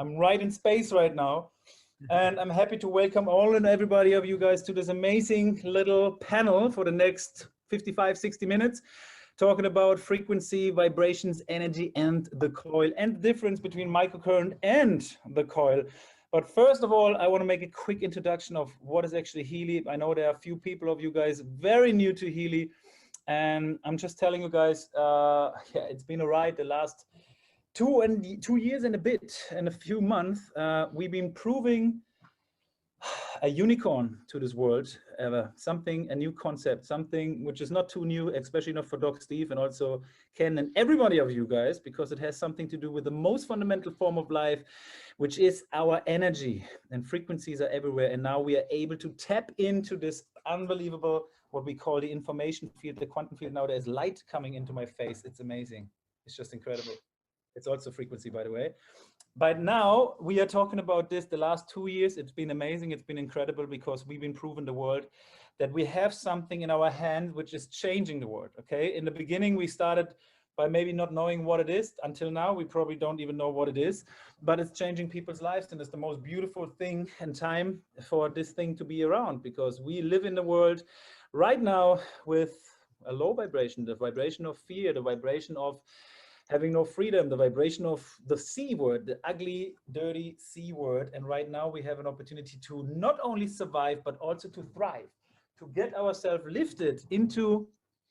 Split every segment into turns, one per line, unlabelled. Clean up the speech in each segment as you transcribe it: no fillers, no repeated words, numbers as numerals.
I'm right in space right now. And I'm happy to welcome all and everybody of you guys to this amazing little panel for the next 55, 60 minutes, talking about frequency, vibrations, energy, and the coil, and the difference between microcurrent and the coil. But first of all, I want to make a quick introduction of what is actually Healy. I know there are a few people of you guys very new to Healy, and I'm just telling you guys, yeah, it's been a ride the last 2 years and a bit, and a few months. We've been proving a unicorn to this world, something, a new concept, something which is not too new, especially not for Doc Steve and also Ken and everybody of you guys, because it has something to do with the most fundamental form of life, which is our energy, and frequencies are everywhere. And now we are able to tap into this unbelievable, what we call the information field, the quantum field. Now there's light coming into my face. It's amazing. It's just incredible. It's also frequency, by the way. But now we are talking about this the last 2 years. It's been amazing. It's been incredible because we've been proving the world that we have something in our hand which is changing the world. Okay. In the beginning, we started by maybe not knowing what it is. Until now, we probably don't even know what it is, but it's changing people's lives. And it's the most beautiful thing and time for this thing to be around, because we live in the world right now with a low vibration, the vibration of fear, the vibration of having no freedom, the vibration of the C word, the ugly, dirty C word. And right now we have an opportunity to not only survive, but also to thrive, to get ourselves lifted into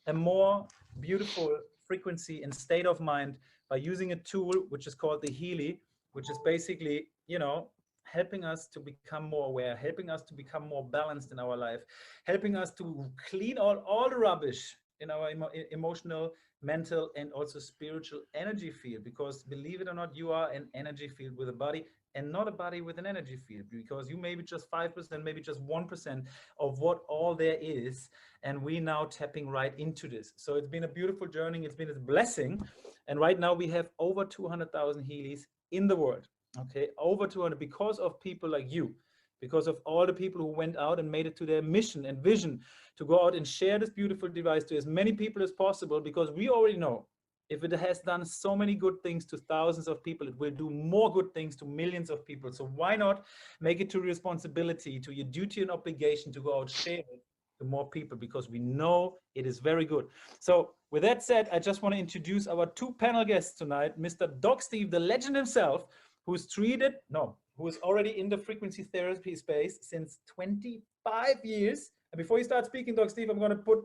a more beautiful frequency and state of mind by using a tool which is called the Healy, which is basically, you know, helping us to become more aware, helping us to become more balanced in our life, helping us to clean all the rubbish in our emotional, mental, and also spiritual energy field. Because believe it or not, you are an energy field with a body and not a body with an energy field, because you may be just 5%, maybe just 1% of what all there is. And we now tapping right into this. So it's been a beautiful journey. It's been a blessing. And right now we have over 200,000 Healys in the world. Okay, over 200, because of people like you, because of all the people who went out and made it to their mission and vision to go out and share this beautiful device to as many people as possible. Because we already know, if it has done so many good things to thousands of people, it will do more good things to millions of people. So why not make it to your responsibility, to your duty and obligation to go out, share it to more people, because we know it is very good. So with that said, I just want to introduce our two panel guests tonight, Mr. Doc Steve, the legend himself, who is already in the frequency therapy space since 25 years. And before you start speaking, Doc Steve, I'm going to put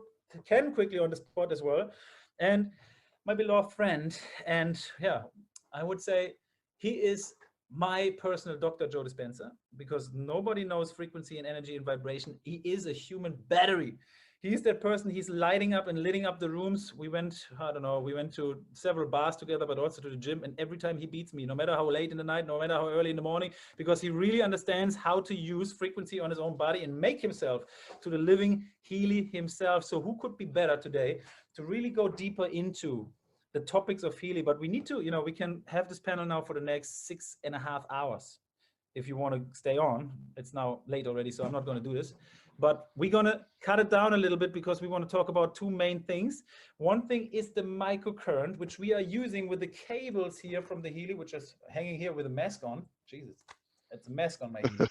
Ken quickly on the spot as well. And my beloved friend, and yeah, I would say he is my personal Dr. Joe Dispenza, because nobody knows frequency and energy and vibration. He is a human battery. He's that person. He's lighting up and lighting up the rooms. We went, I don't know, we went to several bars together, but also to the gym. And every time he beats me, no matter how late in the night, no matter how early in the morning, because he really understands how to use frequency on his own body and make himself to the living Healy himself. So who could be better today to really go deeper into the topics of Healy? But we need to, you know, we can have this panel now for the next 6.5 hours. If you want to stay on, it's now late already, so I'm not going to do this. But we're going to cut it down a little bit, because we want to talk about two main things. One thing is the microcurrent, which we are using with the cables here from the Healy, which is hanging here with a mask on. Jesus, it's a mask on my Healy.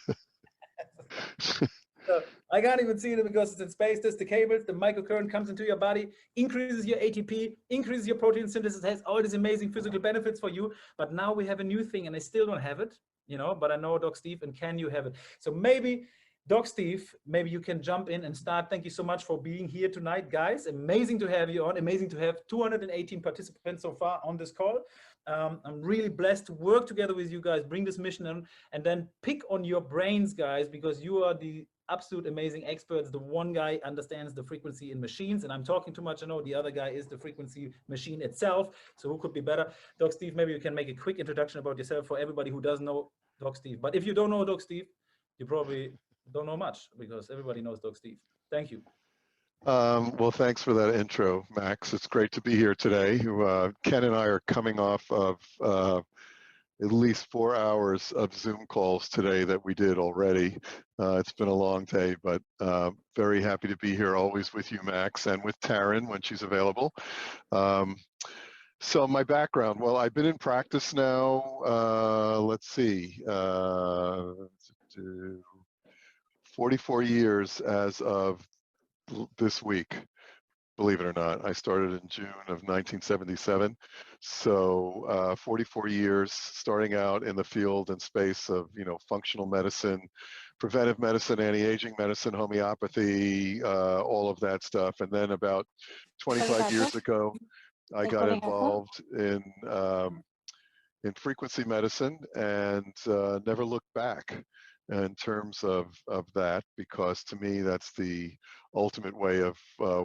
So I can't even see it because it's in space. There's the cables, the microcurrent comes into your body, increases your ATP, increases your protein synthesis, has all these amazing physical benefits for you. But now we have a new thing, and I still don't have it, you know, but I know Doc Steve, and can you have it? So maybe Doc Steve, maybe you can jump in and start. Thank you so much for being here tonight, guys. Amazing to have you on. Amazing to have 218 participants so far on this call. I'm really blessed to work together with you guys, bring this mission in, and then pick on your brains, guys, because you are the absolute amazing experts. The one guy understands the frequency in machines, and I'm talking too much, I know. The other guy is the frequency machine itself. So who could be better? Doc Steve, maybe you can make a quick introduction about yourself for everybody who doesn't know Doc Steve. But if you don't know Doc Steve, you probably don't know much, because everybody knows Doc Steve. Thank you.
Well, thanks for that intro, Max. It's great to be here today. Ken and I are coming off of at least 4 hours of Zoom calls today that we did already. It's been a long day, but very happy to be here always with you, Max, and with Taryn when she's available. So my background, well, I've been in practice now, let's see, 44 years as of this week, believe it or not. I started in June of 1977. So 44 years starting out in the field and space of, functional medicine, preventive medicine, anti-aging medicine, homeopathy, all of that stuff. And then about 25 years ago, I got involved in frequency medicine and never looked back in terms of that, because to me that's the ultimate way of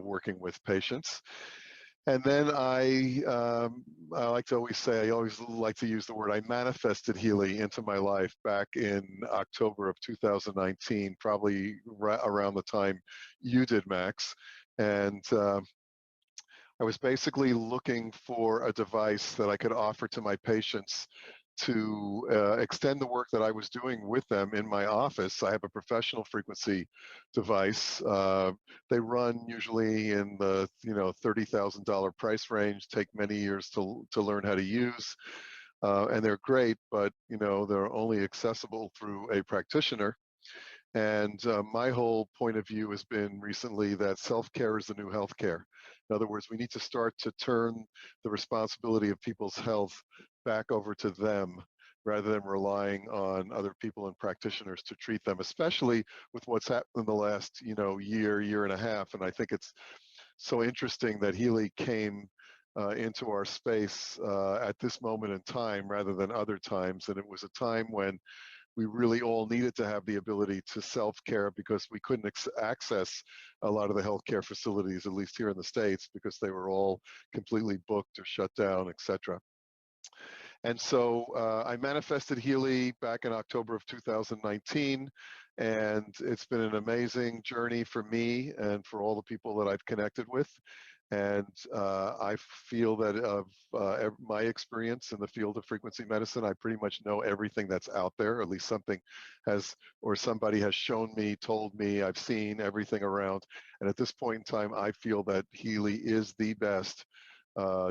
working with patients. And then I like to always say, I always like to use the word, I manifested Healy into my life back in October of 2019, probably around the time you did, Max. And I was basically looking for a device that I could offer to my patients to extend the work that I was doing with them in my office. I have a professional frequency device. They run usually in the $30,000 price range, take many years to learn how to use, and they're great, but they're only accessible through a practitioner. And my whole point of view has been recently that self-care is the new healthcare. In other words, we need to start to turn the responsibility of people's health back over to them rather than relying on other people and practitioners to treat them, especially with what's happened in the last year and a half. And I think it's so interesting that Healy came into our space at this moment in time rather than other times. And it was a time when we really all needed to have the ability to self-care because we couldn't access a lot of the healthcare facilities, at least here in the States, because they were all completely booked or shut down, etc. And so I manifested Healy back in October of 2019, and it's been an amazing journey for me and for all the people that I've connected with. And I feel that of my experience in the field of frequency medicine, I pretty much know everything that's out there. At least something has, or somebody has shown me, told me, I've seen everything around. And at this point in time, I feel that Healy is the best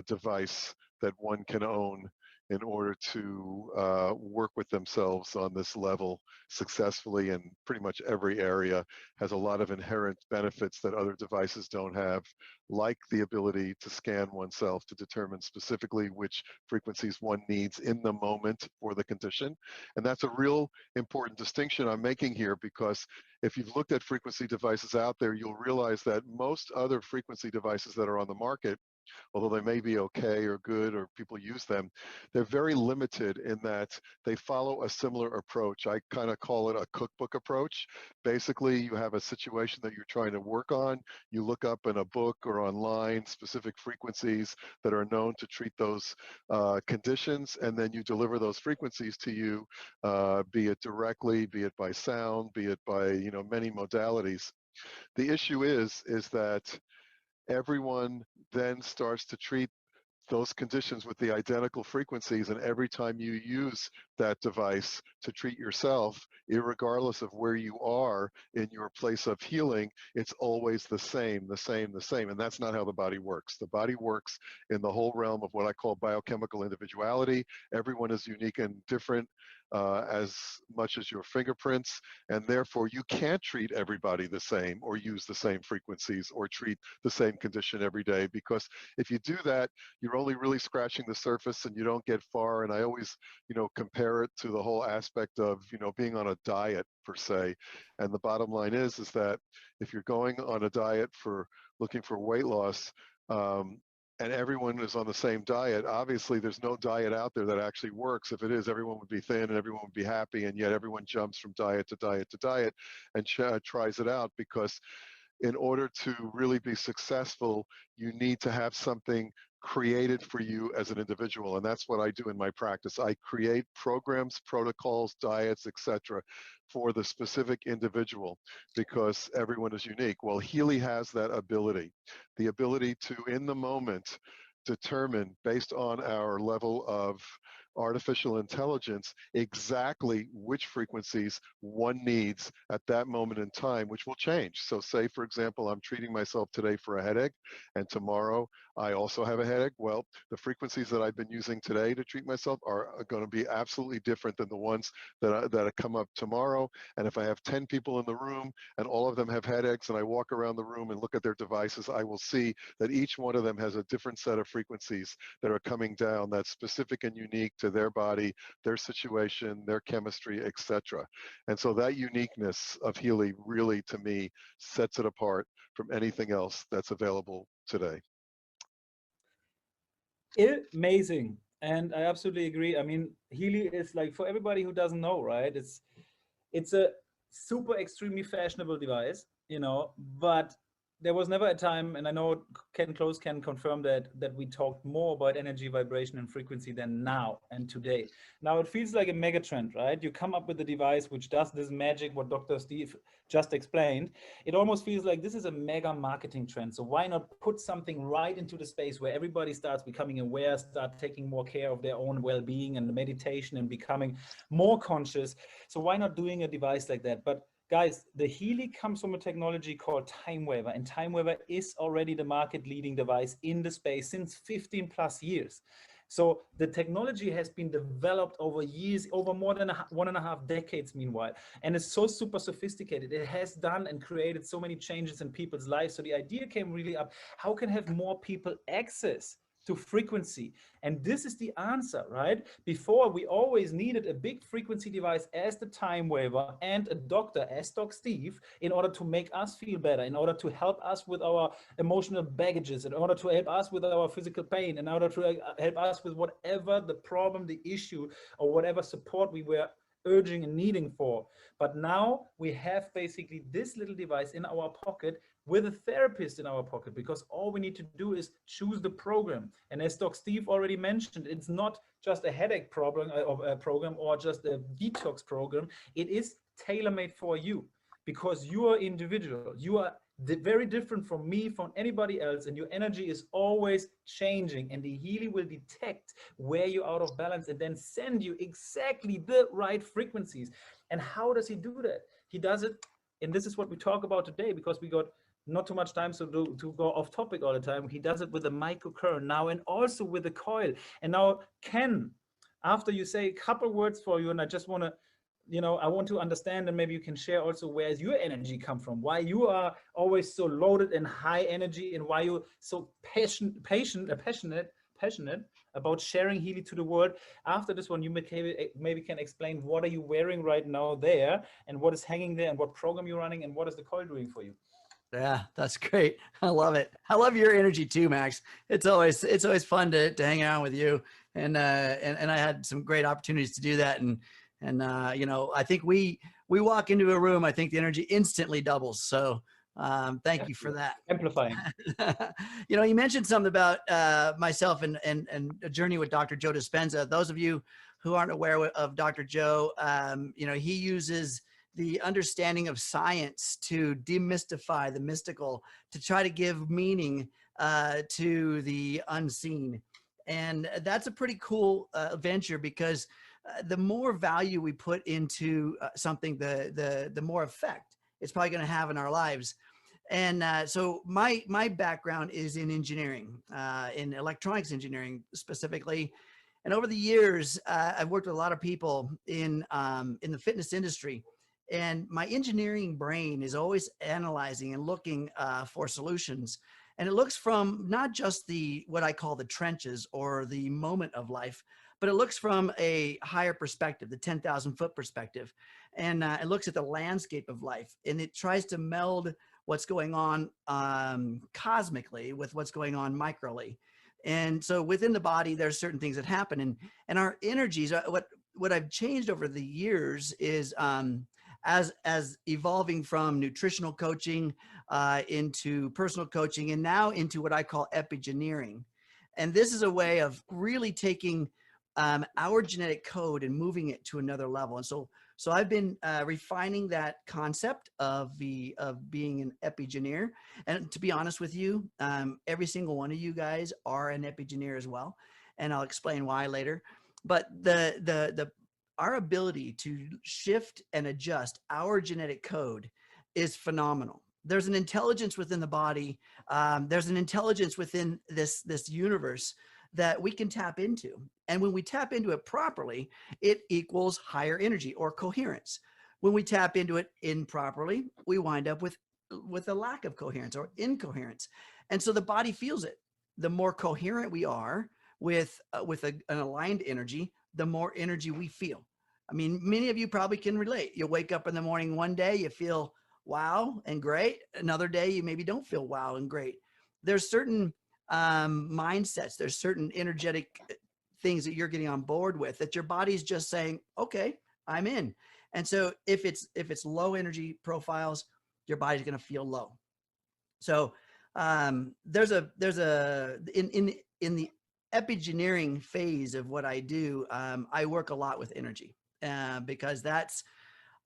device that one can own in order to work with themselves on this level successfully in pretty much every area. Has a lot of inherent benefits that other devices don't have, like the ability to scan oneself to determine specifically which frequencies one needs in the moment for the condition. And that's a real important distinction I'm making here, because if you've looked at frequency devices out there, you'll realize that most other frequency devices that are on the market, although they may be okay or good or people use them, they're very limited in that they follow a similar approach. I kind of call it a cookbook approach. Basically, you have a situation that you're trying to work on. You look up in a book or online specific frequencies that are known to treat those conditions, and then you deliver those frequencies to you, be it directly, be it by sound, be it by many modalities. The issue is that everyone then starts to treat those conditions with the identical frequencies, and every time you use that device to treat yourself, irregardless of where you are in your place of healing, it's always the same, and that's not how the body works. The body works in the whole realm of what I call biochemical individuality. Everyone is unique and different as much as your fingerprints, and therefore you can't treat everybody the same or use the same frequencies or treat the same condition every day, because if you do that, you're only really scratching the surface and you don't get far. And I always compare it to the whole aspect of being on a diet per se. And the bottom line is that if you're going on a diet for looking for weight loss, and everyone is on the same diet, obviously there's no diet out there that actually works. If it is, everyone would be thin and everyone would be happy, and yet everyone jumps from diet to diet to diet and tries it out, because in order to really be successful, you need to have something created for you as an individual. And that's what I do in my practice. I create programs, protocols, diets, etc., for the specific individual, because everyone is unique. Well, Healy has that ability, the ability to, in the moment, determine based on our level of artificial intelligence exactly which frequencies one needs at that moment in time, which will change. So say, for example, I'm treating myself today for a headache, and tomorrow I also have a headache. Well, the frequencies that I've been using today to treat myself are going to be absolutely different than the ones that come up tomorrow. And if I have 10 people in the room and all of them have headaches, and I walk around the room and look at their devices, I will see that each one of them has a different set of frequencies that are coming down that's specific and unique to their body, their situation, their chemistry, etc. And so that uniqueness of Healy really, to me, sets it apart from anything else that's available today.
Amazing. And I absolutely agree. I mean, Healy is like, for everybody who doesn't know, right? It's a super extremely fashionable device, you know, but there was never a time, and I know Close can confirm that we talked more about energy, vibration, and frequency than now and today. Now it feels like a mega trend, right? You come up with a device which does this magic, what Dr. Steve just explained. It almost feels like this is a mega marketing trend. So why not put something right into the space where everybody starts becoming aware, start taking more care of their own well-being and meditation and becoming more conscious. So why not doing a device like that? But guys, the Healy comes from a technology called TimeWaver, and TimeWaver is already the market leading device in the space since 15 plus years. So the technology has been developed over years, over more than 1.5 decades meanwhile, and it's so super sophisticated. It has done and created so many changes in people's lives. So the idea came really up, how can have more people access to frequency? And this is the answer, right? Before, we always needed a big frequency device as the TimeWaver and a doctor as Doc Steve in order to make us feel better, in order to help us with our emotional baggages, in order to help us with our physical pain, in order to help us with whatever the problem, the issue, or whatever support we were urging and needing for. But now we have basically this little device in our pocket with a therapist in our pocket, because all we need to do is choose the program. And as Doc Steve already mentioned, it's not just a headache program or just a detox program. It is tailor-made for you, because you are individual. You are very different from me, from anybody else, and your energy is always changing, and the Healy will detect where you're out of balance and then send you exactly the right frequencies. And how does he do that? He does it, and this is what we talk about today, because we got not too much time to go off topic all the time. He does it with a microcurrent now, and also with a coil. And now, Ken, after you say a couple words for you, and I just want to, you know, I want to understand, and maybe you can share also where's your energy come from, why you are always so loaded and high energy, and why you're so passionate about sharing Healy to the world. After this one, you maybe can explain what are you wearing right now there, and what is hanging there, and what program you're running, and what is the coil doing for you.
Yeah, that's great. I love it. I love your energy too, Max. It's always fun to hang out with you, and I had some great opportunities to do that, and you know, I think we walk into a room, I think the energy instantly doubles. So thank you for that.
Amplifying.
You know, you mentioned something about myself and a journey with Dr. Joe Dispenza. Those of you who aren't aware of Dr. Joe, you know, he uses the understanding of science to demystify the mystical, to try to give meaning to the unseen. And that's a pretty cool venture, because the more value we put into something, the more effect it's probably going to have in our lives. And so my background is in engineering, in electronics engineering specifically. And over the years, I've worked with a lot of people in the fitness industry. And my engineering brain is always analyzing and looking for solutions. And it looks from not just what I call the trenches or the moment of life, but it looks from a higher perspective, the 10,000 foot perspective. And it looks at the landscape of life, and it tries to meld what's going on cosmically with what's going on microly. And so within the body, there's certain things that happen, and our energies, what I've changed over the years is as evolving from nutritional coaching into personal coaching, and now into what I call epigeneering. And this is a way of really taking our genetic code and moving it to another level. And so I've been refining that concept of being an epigeneer. And to be honest with you, every single one of you guys are an epigeneer as well. And I'll explain why later. But our ability to shift and adjust our genetic code is phenomenal. There's an intelligence within the body. There's an intelligence within this universe that we can tap into. And when we tap into it properly, it equals higher energy or coherence. When we tap into it improperly, we wind up with a lack of coherence or incoherence. And so the body feels it. The more coherent we are with an aligned energy, the more energy we feel. I mean, many of you probably can relate. You wake up in the morning one day, you feel wow and great. Another day, you maybe don't feel wow and great. There's certain mindsets, there's certain energetic things that you're getting on board with that your body's just saying, okay, I'm in. And so if it's low energy profiles, your body's going to feel low. So in the epigeneering phase of what I do, I work a lot with energy because that's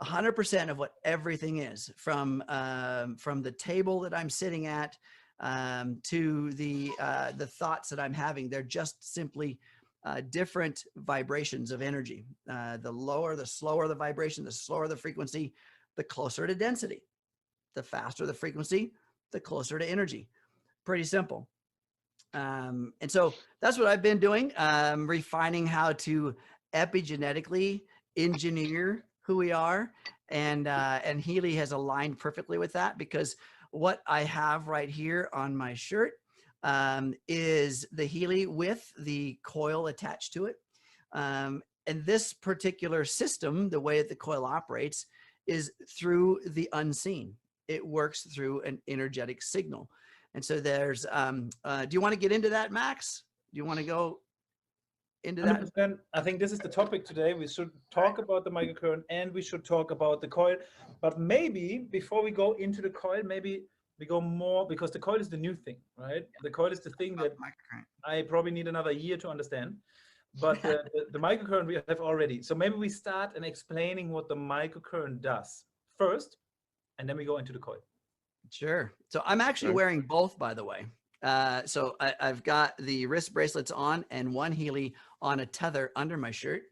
100% of what everything is, from the table that I'm sitting at to the thoughts that I'm having. They're just simply different vibrations of energy. The lower, the slower the vibration, the slower the frequency, the closer to density. The faster the frequency, the closer to energy. Pretty simple. And so that's what I've been doing, refining how to epigenetically engineer who we are. And Healy has aligned perfectly with that, because what I have right here on my shirt is the Healy with the coil attached to it. And this particular system, the way that the coil operates is through the unseen. It works through an energetic signal. And so there's, do you want to get into that, Max? Do you want to go into that?
100%. I think this is the topic today. We should talk about the microcurrent and we should talk about the coil. But maybe before we go into the coil, maybe we go more, because the coil is the new thing, right? The coil is the thing that I probably need another year to understand. But the microcurrent we have already. So maybe we start in explaining what the microcurrent does first, and then we go into the coil.
Sure. So I'm actually wearing both, by the way. So I've got the wrist bracelets on and one Healy on a tether under my shirt.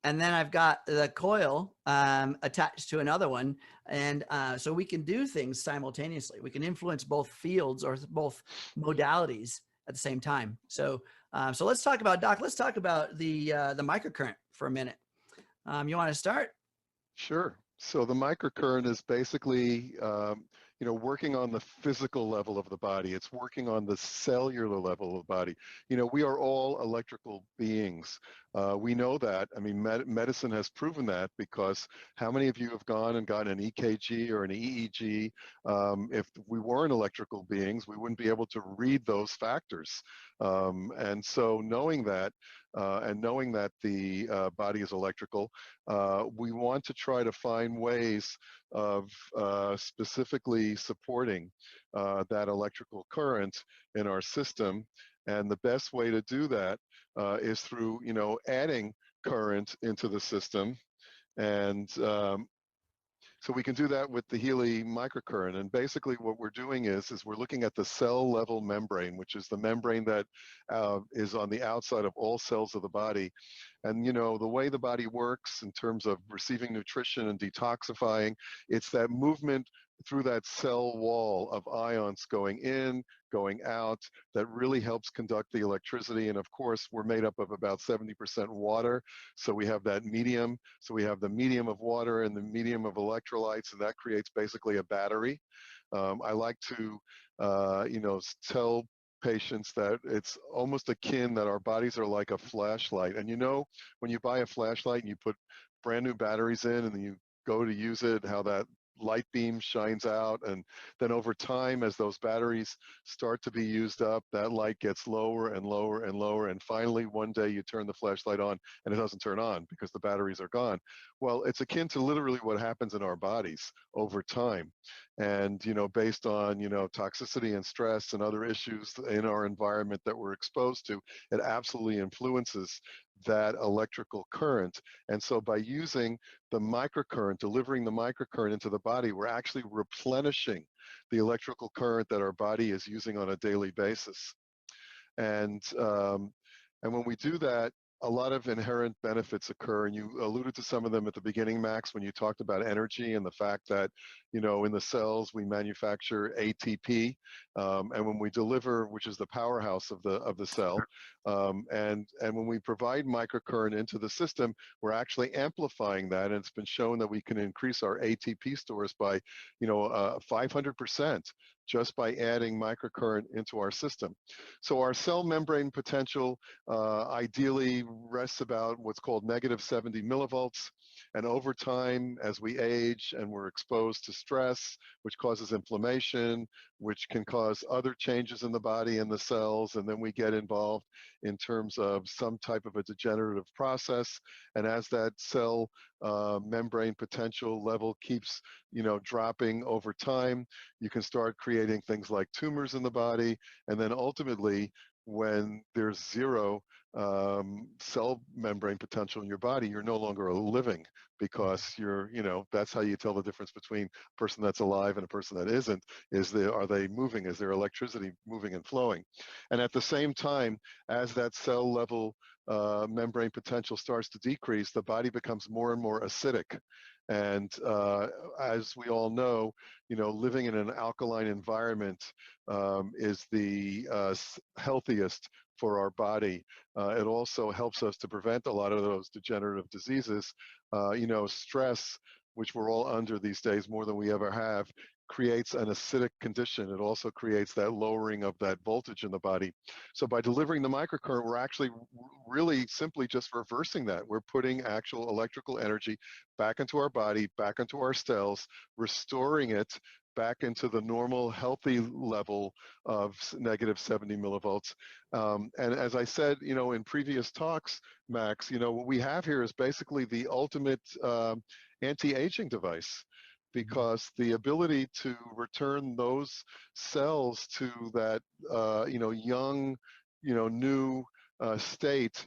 And then I've got the coil attached to another one. And so we can do things simultaneously. We can influence both fields or both modalities at the same time. So so let's talk about, Doc, let's talk about the microcurrent for a minute. You want to start?
Sure. So the microcurrent is basically, working on the physical level of the body. It's working on the cellular level of the body. We are all electrical beings. We know that. I mean, medicine has proven that, because how many of you have gone and gotten an EKG or an EEG? If we weren't electrical beings, we wouldn't be able to read those factors. And so knowing that, and knowing that the body is electrical, we want to try to find ways of specifically supporting that electrical current in our system. And the best way to do that is through, adding current into the system. And so we can do that with the Healy microcurrent. And basically what we're doing is we're looking at the cell level membrane, which is the membrane that is on the outside of all cells of the body. And, the way the body works in terms of receiving nutrition and detoxifying, it's that movement through that cell wall of ions going in, going out, that really helps conduct the electricity. And of course, we're made up of about 70% water. So we have that medium. So we have the medium of water and the medium of electrolytes, and that creates basically a battery. I like to, tell patients that it's almost akin that our bodies are like a flashlight. And when you buy a flashlight and you put brand new batteries in and then you go to use it, how that light beam shines out, and then over time, as those batteries start to be used up, that light gets lower and lower and lower, and finally one day you turn the flashlight on and it doesn't turn on because the batteries are gone. Well, it's akin to literally what happens in our bodies over time. And based on toxicity and stress and other issues in our environment that we're exposed to, it absolutely influences that electrical current. And so by using the microcurrent, delivering the microcurrent into the body, we're actually replenishing the electrical current that our body is using on a daily basis. And when we do that, a lot of inherent benefits occur, and you alluded to some of them at the beginning, Max, when you talked about energy and the fact that, you know, in the cells we manufacture ATP, and when we deliver, which is the powerhouse of the cell, and when we provide microcurrent into the system, we're actually amplifying that, and it's been shown that we can increase our ATP stores by, you know, 500%. Just by adding microcurrent into our system. So our cell membrane potential ideally rests about what's called -70 millivolts. And over time, as we age and we're exposed to stress, which causes inflammation, which can cause other changes in the body and the cells, and then we get involved in terms of some type of a degenerative process. And as that cell membrane potential level keeps, you know, dropping over time, you can start creating things like tumors in the body, and then ultimately, when there's zero cell membrane potential in your body, you're no longer living, because you're, you know, that's how you tell the difference between a person that's alive and a person that isn't, are they moving, is there electricity moving and flowing? And at the same time, as that cell level membrane potential starts to decrease, the body becomes more and more acidic. And as we all know, you know, living in an alkaline environment is the healthiest for our body. It also helps us to prevent a lot of those degenerative diseases. You know, stress, which we're all under these days more than we ever have, creates an acidic condition. It also creates that lowering of that voltage in the body. So by delivering the microcurrent, we're actually really simply just reversing that. We're putting actual electrical energy back into our body, back into our cells, restoring it back into the normal healthy level of -70 millivolts. And as I said, you know, in previous talks, Max, you know, what we have here is basically the ultimate anti-aging device, because the ability to return those cells to that, you know, young, you know, new state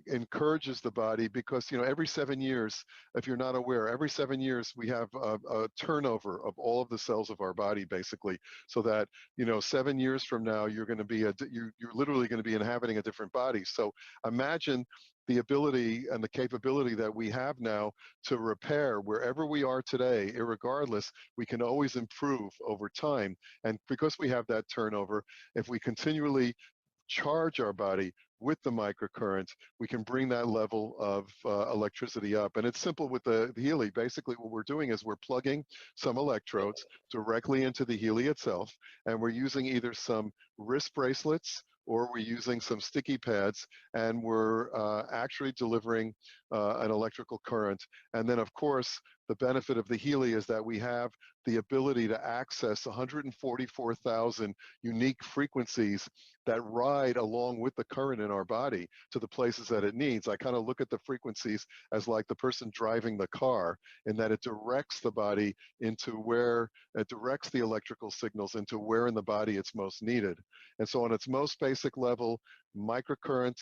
encourages the body, because, you know, every 7 years, if you're not aware, every 7 years we have a turnover of all of the cells of our body, basically, so that, you know, 7 years from now, you're going to be you're literally going to be inhabiting a different body. So imagine the ability and the capability that we have now to repair wherever we are today, irregardless, we can always improve over time. And because we have that turnover, if we continually charge our body with the microcurrent, we can bring that level of electricity up. And it's simple with the Healy. Basically, what we're doing is we're plugging some electrodes directly into the Healy itself, and we're using either some wrist bracelets or we're using some sticky pads, and we're actually delivering an electrical current. And then, of course, the benefit of the Healy is that we have the ability to access 144,000 unique frequencies that ride along with the current in our body to the places that it needs. I kind of look at the frequencies as like the person driving the car, in that it directs the body into where, it directs the electrical signals into where in the body it's most needed. And so on its most basic level, microcurrent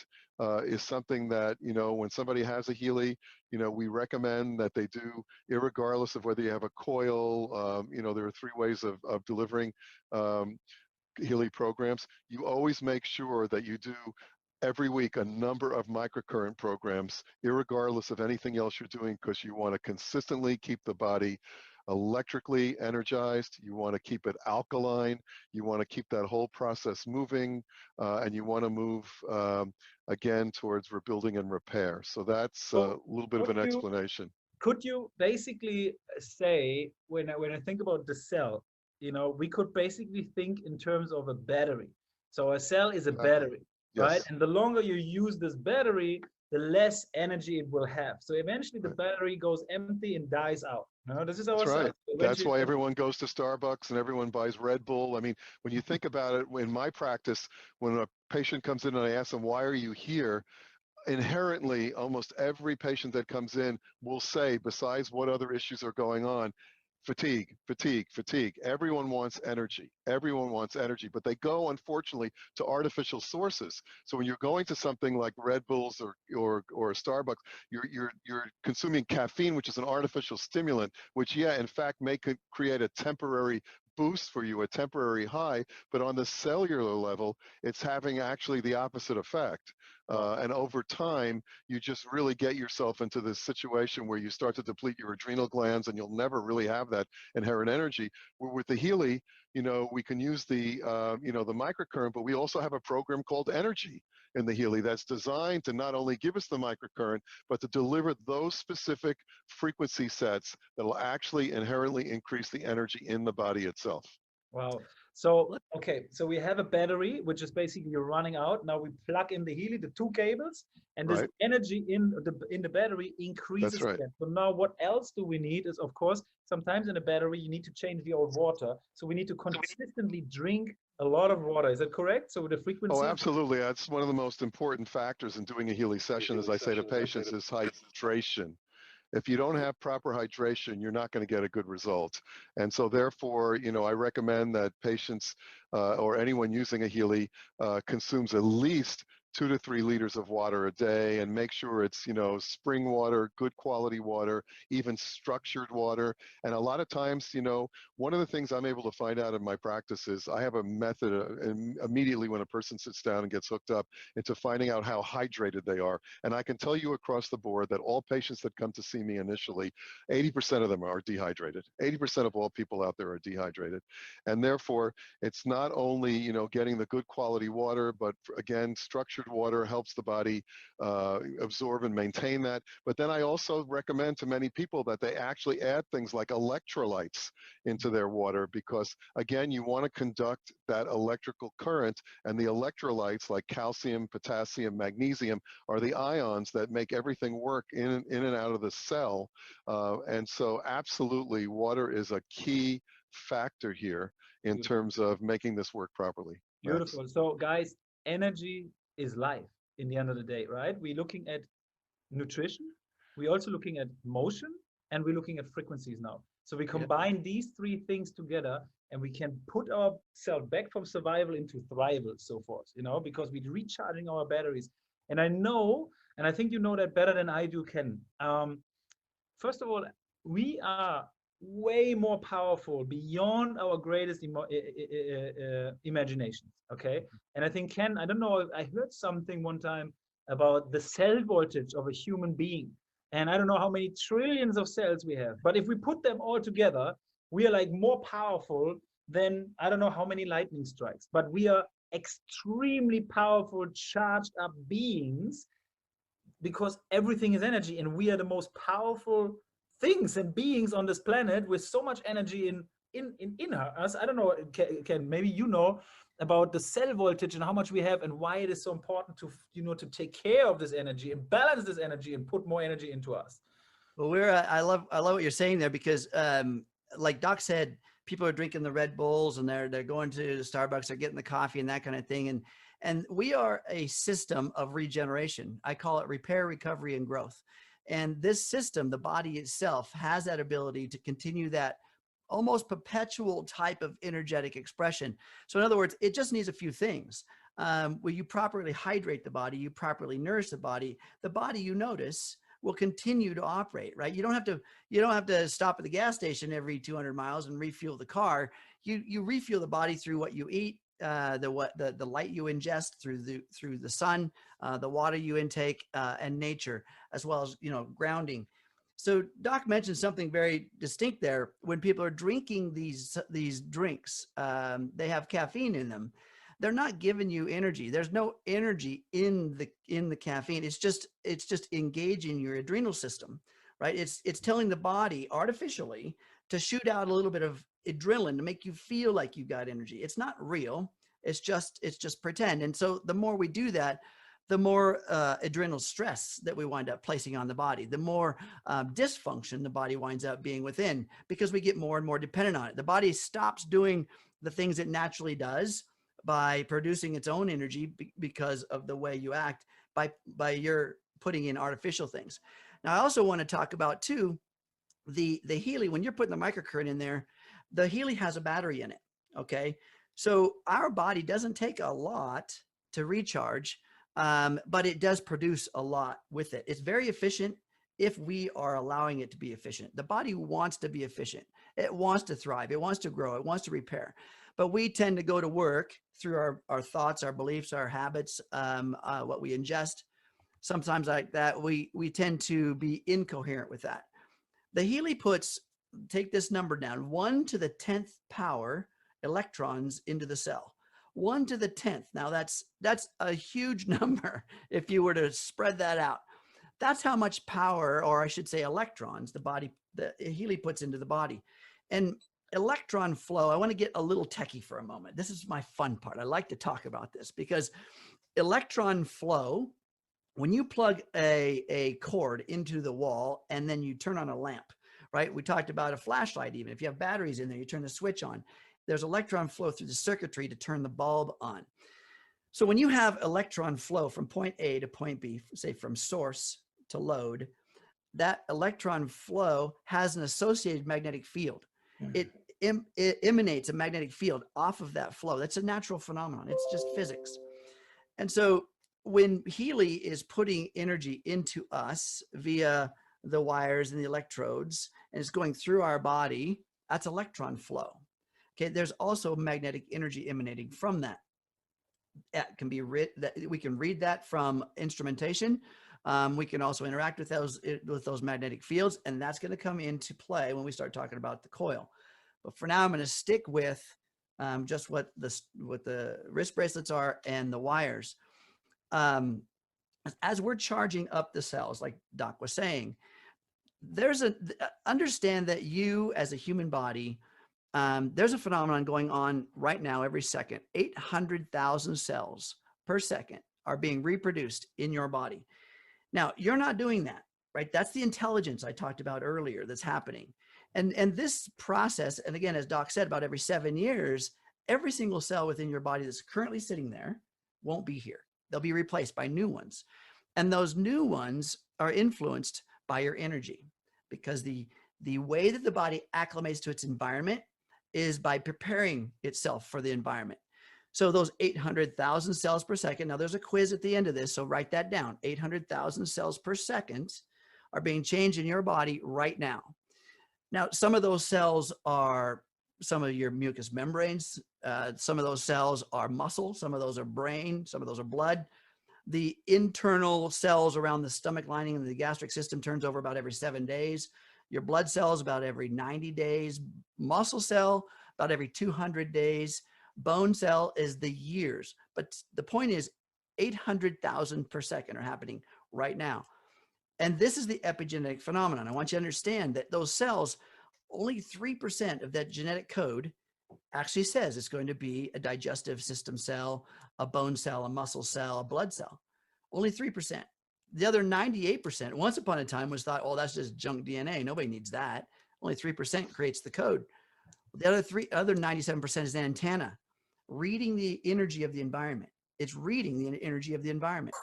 is something that, you know, when somebody has a Healy, you know, we recommend that they do, irregardless of whether you have a coil. You know, there are 3 ways of delivering Healy programs. You always make sure that you do every week a number of microcurrent programs, irregardless of anything else you're doing, because you want to consistently keep the body electrically energized, you want to keep it alkaline, you want to keep that whole process moving, and you want to move again towards rebuilding and repair. So that's a little bit of an explanation.
Could you basically say, when I think about the cell, you know, we could basically think in terms of a battery. So a cell is a battery, right?
Yes.
And the longer you use this battery, the less energy it will have. So eventually the battery goes empty and dies out. No, this is our
That's right.
cell.
That's why everyone goes to Starbucks and everyone buys Red Bull. I mean, when you think about it, in my practice, when a patient comes in and I ask them, why are you here? Inherently, almost every patient that comes in will say, besides what other issues are going on, fatigue, fatigue, fatigue. Everyone wants energy. Everyone wants energy, but they go, unfortunately, to artificial sources. So when you're going to something like Red Bulls or Starbucks, you're consuming caffeine, which is an artificial stimulant, which, yeah, in fact, may create a temporary boost for you, a temporary high, but on the cellular level, it's having actually the opposite effect. And over time, you just really get yourself into this situation where you start to deplete your adrenal glands, and you'll never really have that inherent energy. Where with the Healy, we can use the, the microcurrent, but we also have a program called Energy in the Healy that's designed to not only give us the microcurrent, but to deliver those specific frequency sets that will actually inherently increase the energy in the body itself.
Wow. So, okay, so we have a battery, which is basically running out. Now we plug in the Healy, the 2 cables, and this energy in the battery increases.
That's right.
Again. So now what else do we need is, of course, sometimes in a battery, you need to change the old water. So we need to consistently drink a lot of water. Is that correct? So the frequency?
Oh, absolutely. That's one of the most important factors in doing a Healy session, as I say to patients, is hydration. If you don't have proper hydration, you're not going to get a good result. And so therefore, I recommend that patients or anyone using a Healy consumes at least 2 to 3 liters of water a day, and make sure it's, spring water, good quality water, even structured water. And a lot of times, one of the things I'm able to find out in my practice is I have a method immediately when a person sits down and gets hooked up into finding out how hydrated they are. And I can tell you across the board that all patients that come to see me initially, 80% of them are dehydrated. 80% of all people out there are dehydrated. And therefore, it's not only, getting the good quality water, but again, structured water helps the body absorb and maintain that. But then I also recommend to many people that they actually add things like electrolytes into their water, because again, you want to conduct that electrical current, and the electrolytes like calcium, potassium, magnesium are the ions that make everything work in and out of the cell. And so absolutely, water is a key factor here in terms of making this work properly.
Beautiful. Max. So guys, energy is life in the end of the day, right? We're looking at nutrition, we're also looking at motion, and we're looking at frequencies now. So we combine these 3 things together, and we can put ourselves back from survival into thrival, so forth, because we're recharging our batteries. And I know, and I think you know that better than I do, Ken. First of all, we are way more powerful beyond our greatest imaginations, okay? And I think, Ken, I don't know, I heard something one time about the cell voltage of a human being. And I don't know how many trillions of cells we have, but if we put them all together, we are like more powerful than, I don't know how many lightning strikes, but we are extremely powerful, charged up beings, because everything is energy, and we are the most powerful things and beings on this planet with so much energy in us. I don't know, Ken, maybe you know about the cell voltage and how much we have, and why it is so important to to take care of this energy and balance this energy and put more energy into us.
Well, I love what you're saying there, because like Doc said, people are drinking the Red Bulls, and they're going to Starbucks, they're getting the coffee and that kind of thing, and we are a system of regeneration. I call it repair, recovery, and growth. And this system, the body itself, has that ability to continue that almost perpetual type of energetic expression. So in other words, it just needs a few things. Where you properly hydrate the body, you properly nourish the body, you notice, will continue to operate, right? You don't have to stop at the gas station every 200 miles and refuel the car. You refuel the body through what you eat, the light you ingest through the sun, the water you intake, and nature, as well as grounding. So Doc mentioned something very distinct there. When people are drinking these drinks, they have caffeine in them. They're not giving you energy. There's no energy in the caffeine. It's just engaging your adrenal system, right? It's telling the body artificially to shoot out a little bit of adrenaline to make you feel like you got energy. It's not real. It's just pretend. And so the more we do that, the more adrenal stress that we wind up placing on the body, the more dysfunction the body winds up being within, because we get more and more dependent on it. The body stops doing the things it naturally does by producing its own energy because of the way you act, by your putting in artificial things. Now, I also want to talk about too, the Healy. When you're putting the microcurrent in there, the Healy has a battery in it. Okay. So our body doesn't take a lot to recharge, but it does produce a lot with it. It's very efficient if we are allowing it to be efficient. The body wants to be efficient. It wants to thrive. It wants to grow. It wants to repair. But we tend to go to work through our thoughts, our beliefs, our habits, what we ingest. Sometimes like that, we tend to be incoherent with that. The Healy puts, take this number down, 1 to the 10th power electrons into the cell. 1 to the 10th. Now that's a huge number if you were to spread that out. That's how much power, or I should say electrons, the Healy puts into the body. And electron flow, I want to get a little techie for a moment. This is my fun part. I like to talk about this because electron flow, when you plug a cord into the wall and then you turn on a lamp, right? We talked about a flashlight. Even if you have batteries in there, you turn the switch on. There's electron flow through the circuitry to turn the bulb on. So when you have electron flow from point A to point B, say from source to load, that electron flow has an associated magnetic field. It emanates a magnetic field off of that flow. That's a natural phenomenon. It's just physics. And so when Healy is putting energy into us via the wires and the electrodes, and it's going through our body, that's electron flow. Okay, there's also magnetic energy emanating from that. That can be we can read that from instrumentation. We can also interact with those magnetic fields, and that's going to come into play when we start talking about the coil. But for now, I'm going to stick with just what the wrist bracelets are and the wires. As we're charging up the cells, like Doc was saying, understand that you as a human body, there's a phenomenon going on right now every second. 800,000 cells per second are being reproduced in your body. Now, you're not doing that, right? That's the intelligence I talked about earlier that's happening. And this process, and again, as Doc said, about every 7 years, every single cell within your body that's currently sitting there won't be here. They'll be replaced by new ones. And those new ones are influenced by your energy, because the way that the body acclimates to its environment is by preparing itself for the environment. So those 800,000 cells per second, now there's a quiz at the end of this, so write that down. 800,000 cells per second are being changed in your body right now. Now, some of those cells are some of your mucous membranes. Some of those cells are muscle. Some of those are brain. Some of those are blood. The internal cells around the stomach lining and the gastric system turns over about every 7 days. Your blood cells about every 90 days. Muscle cell about every 200 days. Bone cell is the years. But the point is 800,000 per second are happening right now. And this is the epigenetic phenomenon. I want you to understand that those cells, only 3% of that genetic code actually says it's going to be a digestive system cell, a bone cell, a muscle cell, a blood cell. Only 3%. The other 98%, once upon a time, was thought, oh, that's just junk DNA. Nobody needs that. Only 3% creates the code. The other 97% is an antenna, reading the energy of the environment. It's reading the energy of the environment.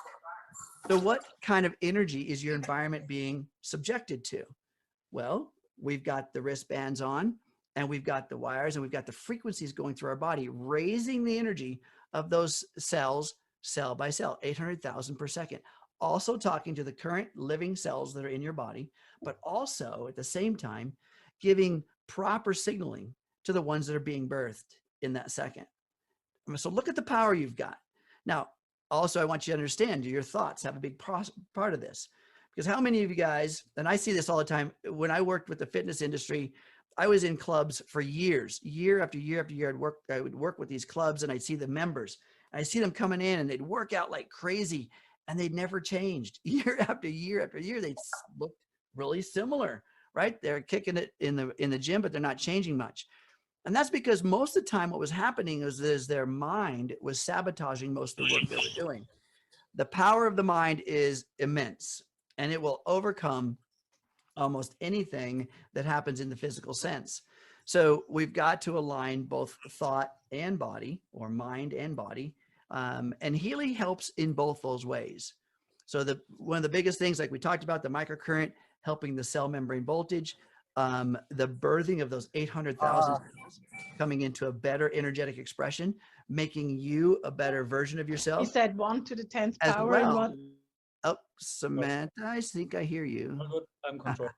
So what kind of energy is your environment being subjected to? Well, we've got the wristbands on, and we've got the wires, and we've got the frequencies going through our body, raising the energy of those cells, cell by cell, 800,000 per second. Also talking to the current living cells that are in your body, but also at the same time, giving proper signaling to the ones that are being birthed in that second. So look at the power you've got. Now, also, I want you to understand your thoughts have a big part of this, because how many of you guys, and I see this all the time, when I worked with the fitness industry, I was in clubs for years, year after year after year. I would work with these clubs, and I'd see the members. And I'd see them coming in, and they'd work out like crazy, and they'd never changed. Year after year after year, they looked really similar, right? They're kicking it in the gym, but they're not changing much. And that's because most of the time what was happening is their mind was sabotaging most of the work they were doing. The power of the mind is immense, and it will overcome almost anything that happens in the physical sense. So we've got to align both thought and body, or mind and body. And Healy helps in both those ways. So one of the biggest things, like we talked about, the microcurrent helping the cell membrane voltage, the birthing of those 800,000 coming into a better energetic expression, making you a better version of yourself.
You said 1 to the 10th
as
power.
well.
And one...
Oh, Samantha, I think I hear you.
I'm controlled.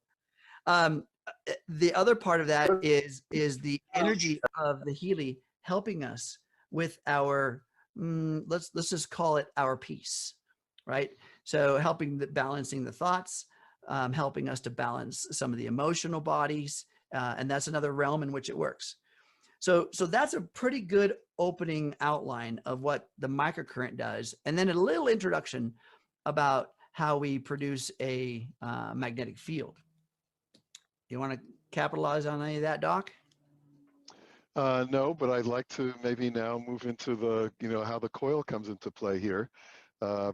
The other part of that is the energy of the Healy helping us with our, let's just call it our peace, right? So helping balancing the thoughts, helping us to balance some of the emotional bodies, and that's another realm in which it works. So that's a pretty good opening outline of what the microcurrent does, and then a little introduction about how we produce a magnetic field. You want to capitalize on any of that, Doc?
No, but I'd like to maybe now move into the, how the coil comes into play here,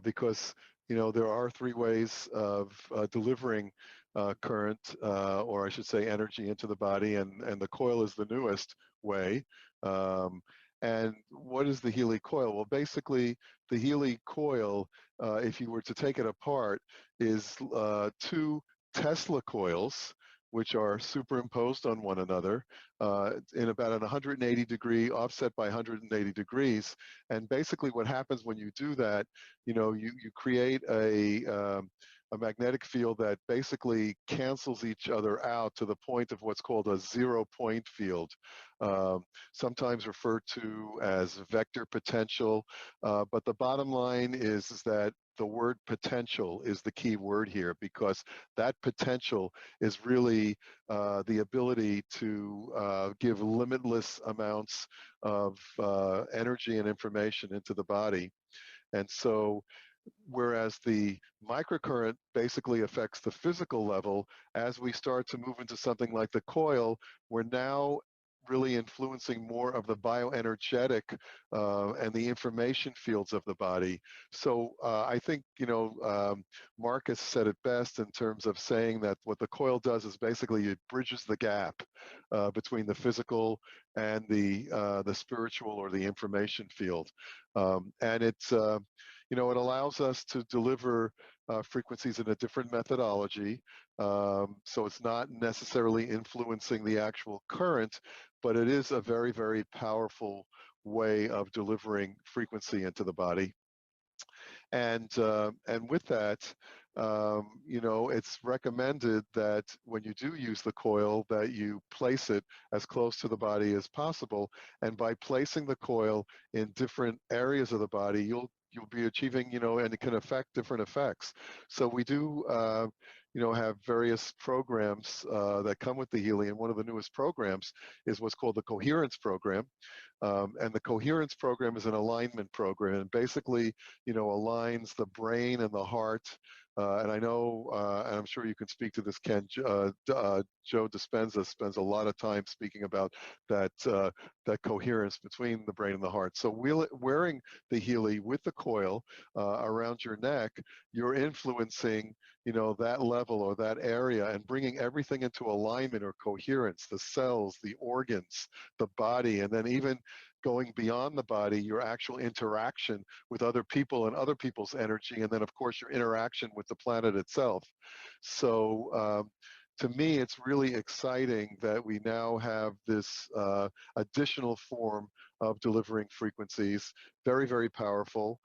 because, there are three ways of delivering current, or I should say energy into the body, and the coil is the newest way. And what is the Healy coil? Well, basically, the Healy coil, if you were to take it apart, is two Tesla coils, which are superimposed on one another in about an 180 degree offset by 180 degrees. And basically what happens when you do that, you create a magnetic field that basically cancels each other out to the point of what's called a 0-point field, sometimes referred to as vector potential. But the bottom line is that the word potential is the key word here, because that potential is really the ability to give limitless amounts of energy and information into the body. And so, whereas the microcurrent basically affects the physical level, as we start to move into something like the coil, we're now really influencing more of the bioenergetic and the information fields of the body. So I think, Marcus said it best in terms of saying that what the coil does is basically it bridges the gap between the physical and the spiritual or the information field. And it's, it allows us to deliver frequencies in a different methodology. So it's not necessarily influencing the actual current, but it is a very, very powerful way of delivering frequency into the body. And with that, it's recommended that when you do use the coil, that you place it as close to the body as possible. And by placing the coil in different areas of the body, you'll be achieving, and it can affect different effects. So we do, have various programs that come with the Healy, and one of the newest programs is what's called the Coherence program. And the Coherence program is an alignment program, and basically, aligns the brain and the heart. And I know, and I'm sure you can speak to this, Ken, Joe Dispenza spends a lot of time speaking about that, that coherence between the brain and the heart. So wearing the Healy with the coil around your neck, you're influencing, that level or that area, and bringing everything into alignment or coherence, the cells, the organs, the body, and then even going beyond the body, your actual interaction with other people and other people's energy, and then of course your interaction with the planet itself. So to me, it's really exciting that we now have this additional form of delivering frequencies, very, very powerful.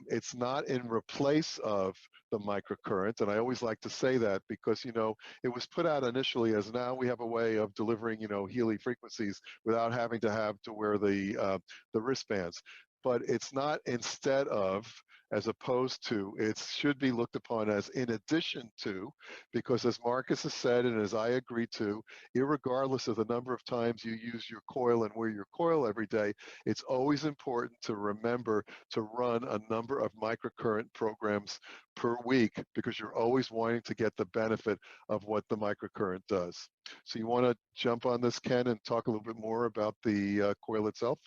It's not in replace of the microcurrent, and I always like to say that because, it was put out initially as now we have a way of delivering, Healy frequencies without having to wear the wristbands. But it's not instead of, as opposed to, it should be looked upon as in addition to, because as Marcus has said, and as I agree to, irregardless of the number of times you use your coil and wear your coil every day, it's always important to remember to run a number of microcurrent programs per week, because you're always wanting to get the benefit of what the microcurrent does. So you want to jump on this, Ken, and talk a little bit more about the coil itself?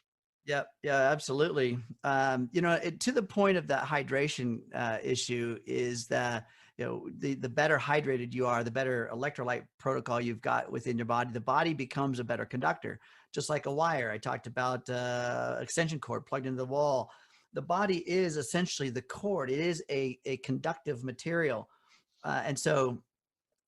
Yeah, absolutely. To the point of that hydration issue is that, the better hydrated you are, the better electrolyte protocol you've got within your body, the body becomes a better conductor, just like a wire. I talked about extension cord plugged into the wall. The body is essentially the cord. It is a conductive material. And so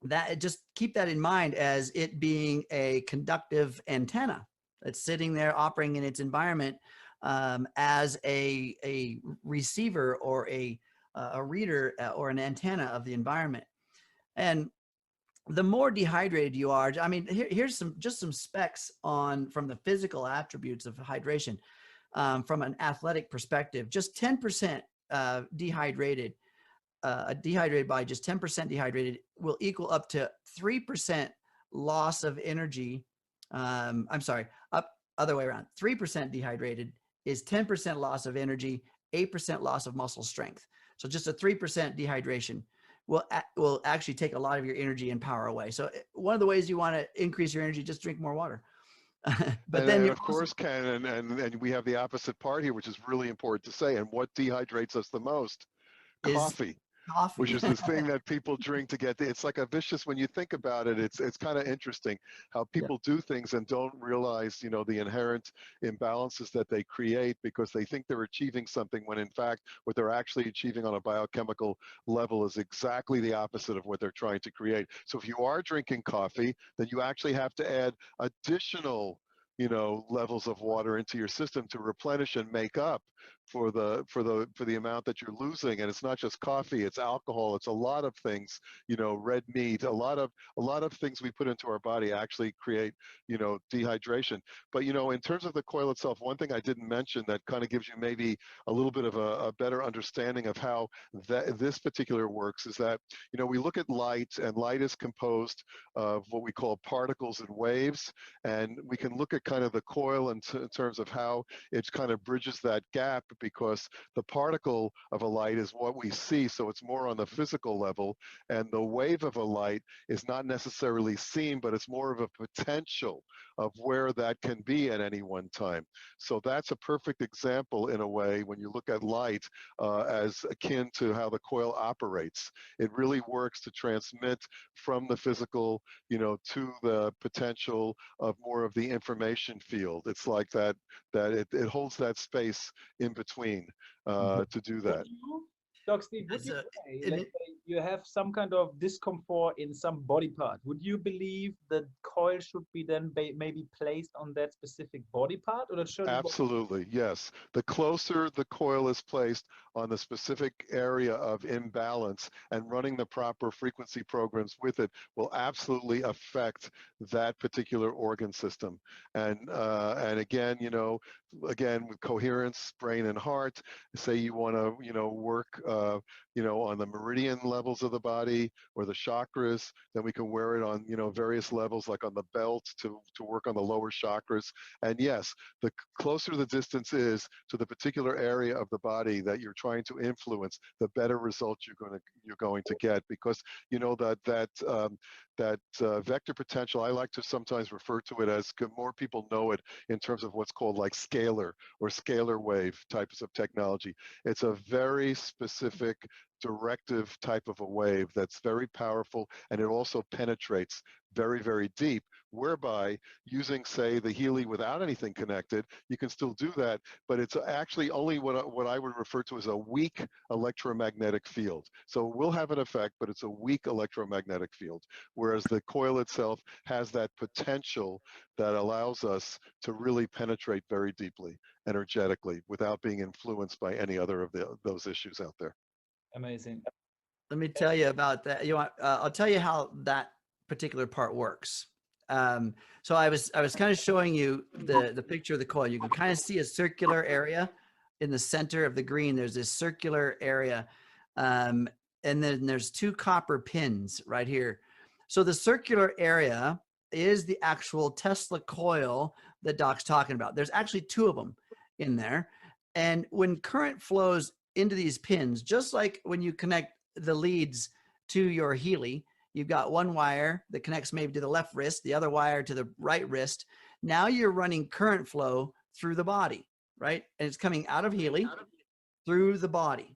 that, just keep that in mind as it being a conductive antenna. It's sitting there operating in its environment as a receiver or a reader or an antenna of the environment. And the more dehydrated you are, I mean, here's just some specs from the physical attributes of hydration. From an athletic perspective, just 10% dehydrated, a dehydrated body, just 10% dehydrated will equal up to 3% loss of energy. I'm sorry, other way around. 3% dehydrated is 10% loss of energy, 8% loss of muscle strength. So just a 3% dehydration will actually take a lot of your energy and power away. So one of the ways you want to increase your energy, just drink more water. But then
of course, Ken, and we have the opposite part here, which is really important to say. And what dehydrates us the most? Coffee. Which is this thing that people drink to get, it's like a vicious, when you think about it, it's kind of interesting how people do things and don't realize, you know, the inherent imbalances that they create because they think they're achieving something when in fact, what they're actually achieving on a biochemical level is exactly the opposite of what they're trying to create. So if you are drinking coffee, then you actually have to add additional, you know, levels of water into your system to replenish and make up for the amount that you're losing. And it's not just coffee, it's alcohol, it's a lot of things, you know, red meat, a lot of things we put into our body actually create, you know, dehydration. But, you know, in terms of the coil itself, one thing I didn't mention that kind of gives you maybe a little bit of a better understanding of how this particular works is that, you know, we look at light, and light is composed of what we call particles and waves, and we can look at kind of the coil in terms of how it kind of bridges that gap, because the particle of a light is what we see, so it's more on the physical level, and the wave of a light is not necessarily seen, but it's more of a potential of where that can be at any one time. So that's a perfect example in a way when you look at light as akin to how the coil operates. It really works to transmit from the physical, you know, to the potential of more of the information field. It's like that it holds that space in between to do that.
Doc Steve, would you say, let's say you have some kind of discomfort in some body part, would you believe the coil should be then maybe placed on that specific body part, or should
Absolutely, yes. The closer the coil is placed on the specific area of imbalance, and running the proper frequency programs with it will absolutely affect that particular organ system. And again, you know, again with coherence, brain and heart, say you want to, you know, work you know, on the meridian levels of the body or the chakras, then we can wear it on, you know, various levels, like on the belt to work on the lower chakras. And yes, the closer the distance is to the particular area of the body that you're trying to influence, the better results you're going to get, because you know that vector potential, I like to sometimes refer to it as, more people know it in terms of what's called like scalar or scalar wave types of technology. It's a very specific directive type of a wave that's very powerful, and it also penetrates very, very deep, whereby using, say, the Healy without anything connected, you can still do that, but it's actually only what I would refer to as a weak electromagnetic field. So it will have an effect, but it's a weak electromagnetic field, whereas the coil itself has that potential that allows us to really penetrate very deeply, energetically, without being influenced by any other of those issues out there.
Amazing.
Let me tell you about that. I'll tell you how that particular part works. So I was kind of showing you the picture of the coil. You can kind of see a circular area in the center of the green. There's this circular area, and then there's two copper pins right here. So the circular area is the actual Tesla coil that Doc's talking about. There's actually two of them in there, and when current flows into these pins, just like when you connect the leads to your Healy, you've got one wire that connects maybe to the left wrist, the other wire to the right wrist. Now you're running current flow through the body, right? And it's coming out of Healy through the body.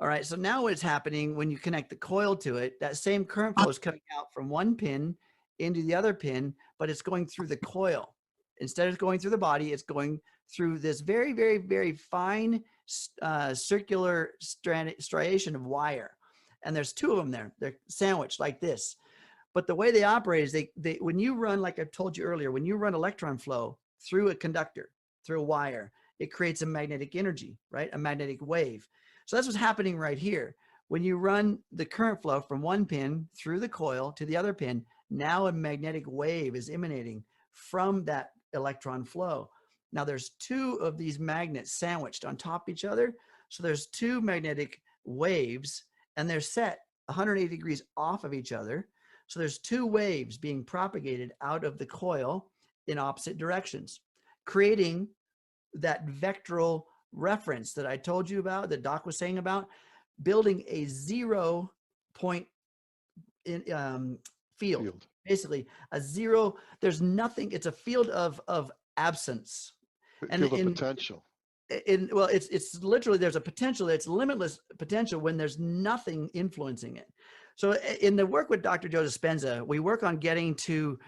All right, so now what's happening when you connect the coil to it, that same current flow is coming out from one pin into the other pin, but it's going through the coil. Instead of going through the body, it's going through this very, very, very fine circular striation of wire. And there's two of them there. They're sandwiched like this. But the way they operate is they when you run, like I told you earlier, when you run electron flow through a conductor, through a wire, it creates a magnetic energy, right? A magnetic wave. So that's what's happening right here. When you run the current flow from one pin through the coil to the other pin, now a magnetic wave is emanating from that electron flow. Now there's two of these magnets sandwiched on top of each other. So there's two magnetic waves and they're set 180 degrees off of each other. So there's two waves being propagated out of the coil in opposite directions, creating that vectoral reference that I told you about, that Doc was saying about, building a 0 point field. Basically a zero, there's nothing, it's a field of absence.
And field of potential.
Well, it's literally, there's a potential, it's limitless potential when there's nothing influencing it. So in the work with Dr. Joe Dispenza, we work on getting to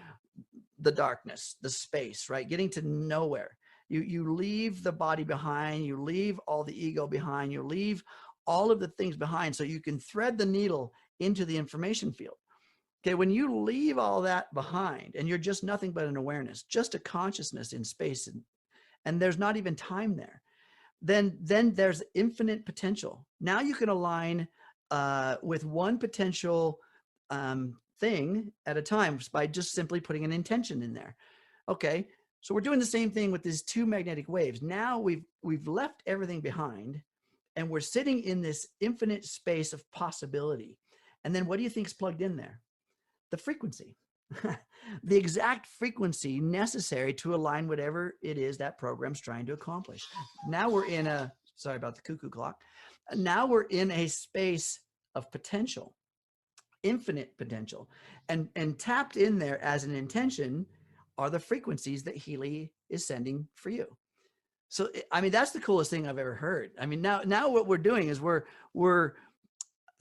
the darkness, the space, right? Getting to nowhere. You leave the body behind, you leave all the ego behind, you leave all of the things behind so you can thread the needle into the information field. Okay, when you leave all that behind and you're just nothing but an awareness, just a consciousness in space, and there's not even time there, then there's infinite potential. Now you can align with one potential thing at a time by just simply putting an intention in there. Okay, so we're doing the same thing with these two magnetic waves. Now we've left everything behind and we're sitting in this infinite space of possibility. And then what do you think is plugged in there? The frequency, the exact frequency necessary to align whatever it is that program's trying to accomplish. Now we're in a, sorry about the cuckoo clock. Now we're in a space of potential, infinite potential, and tapped in there as an intention are the frequencies that Healy is sending for you. So, I mean, that's the coolest thing I've ever heard. I mean, now what we're doing is we're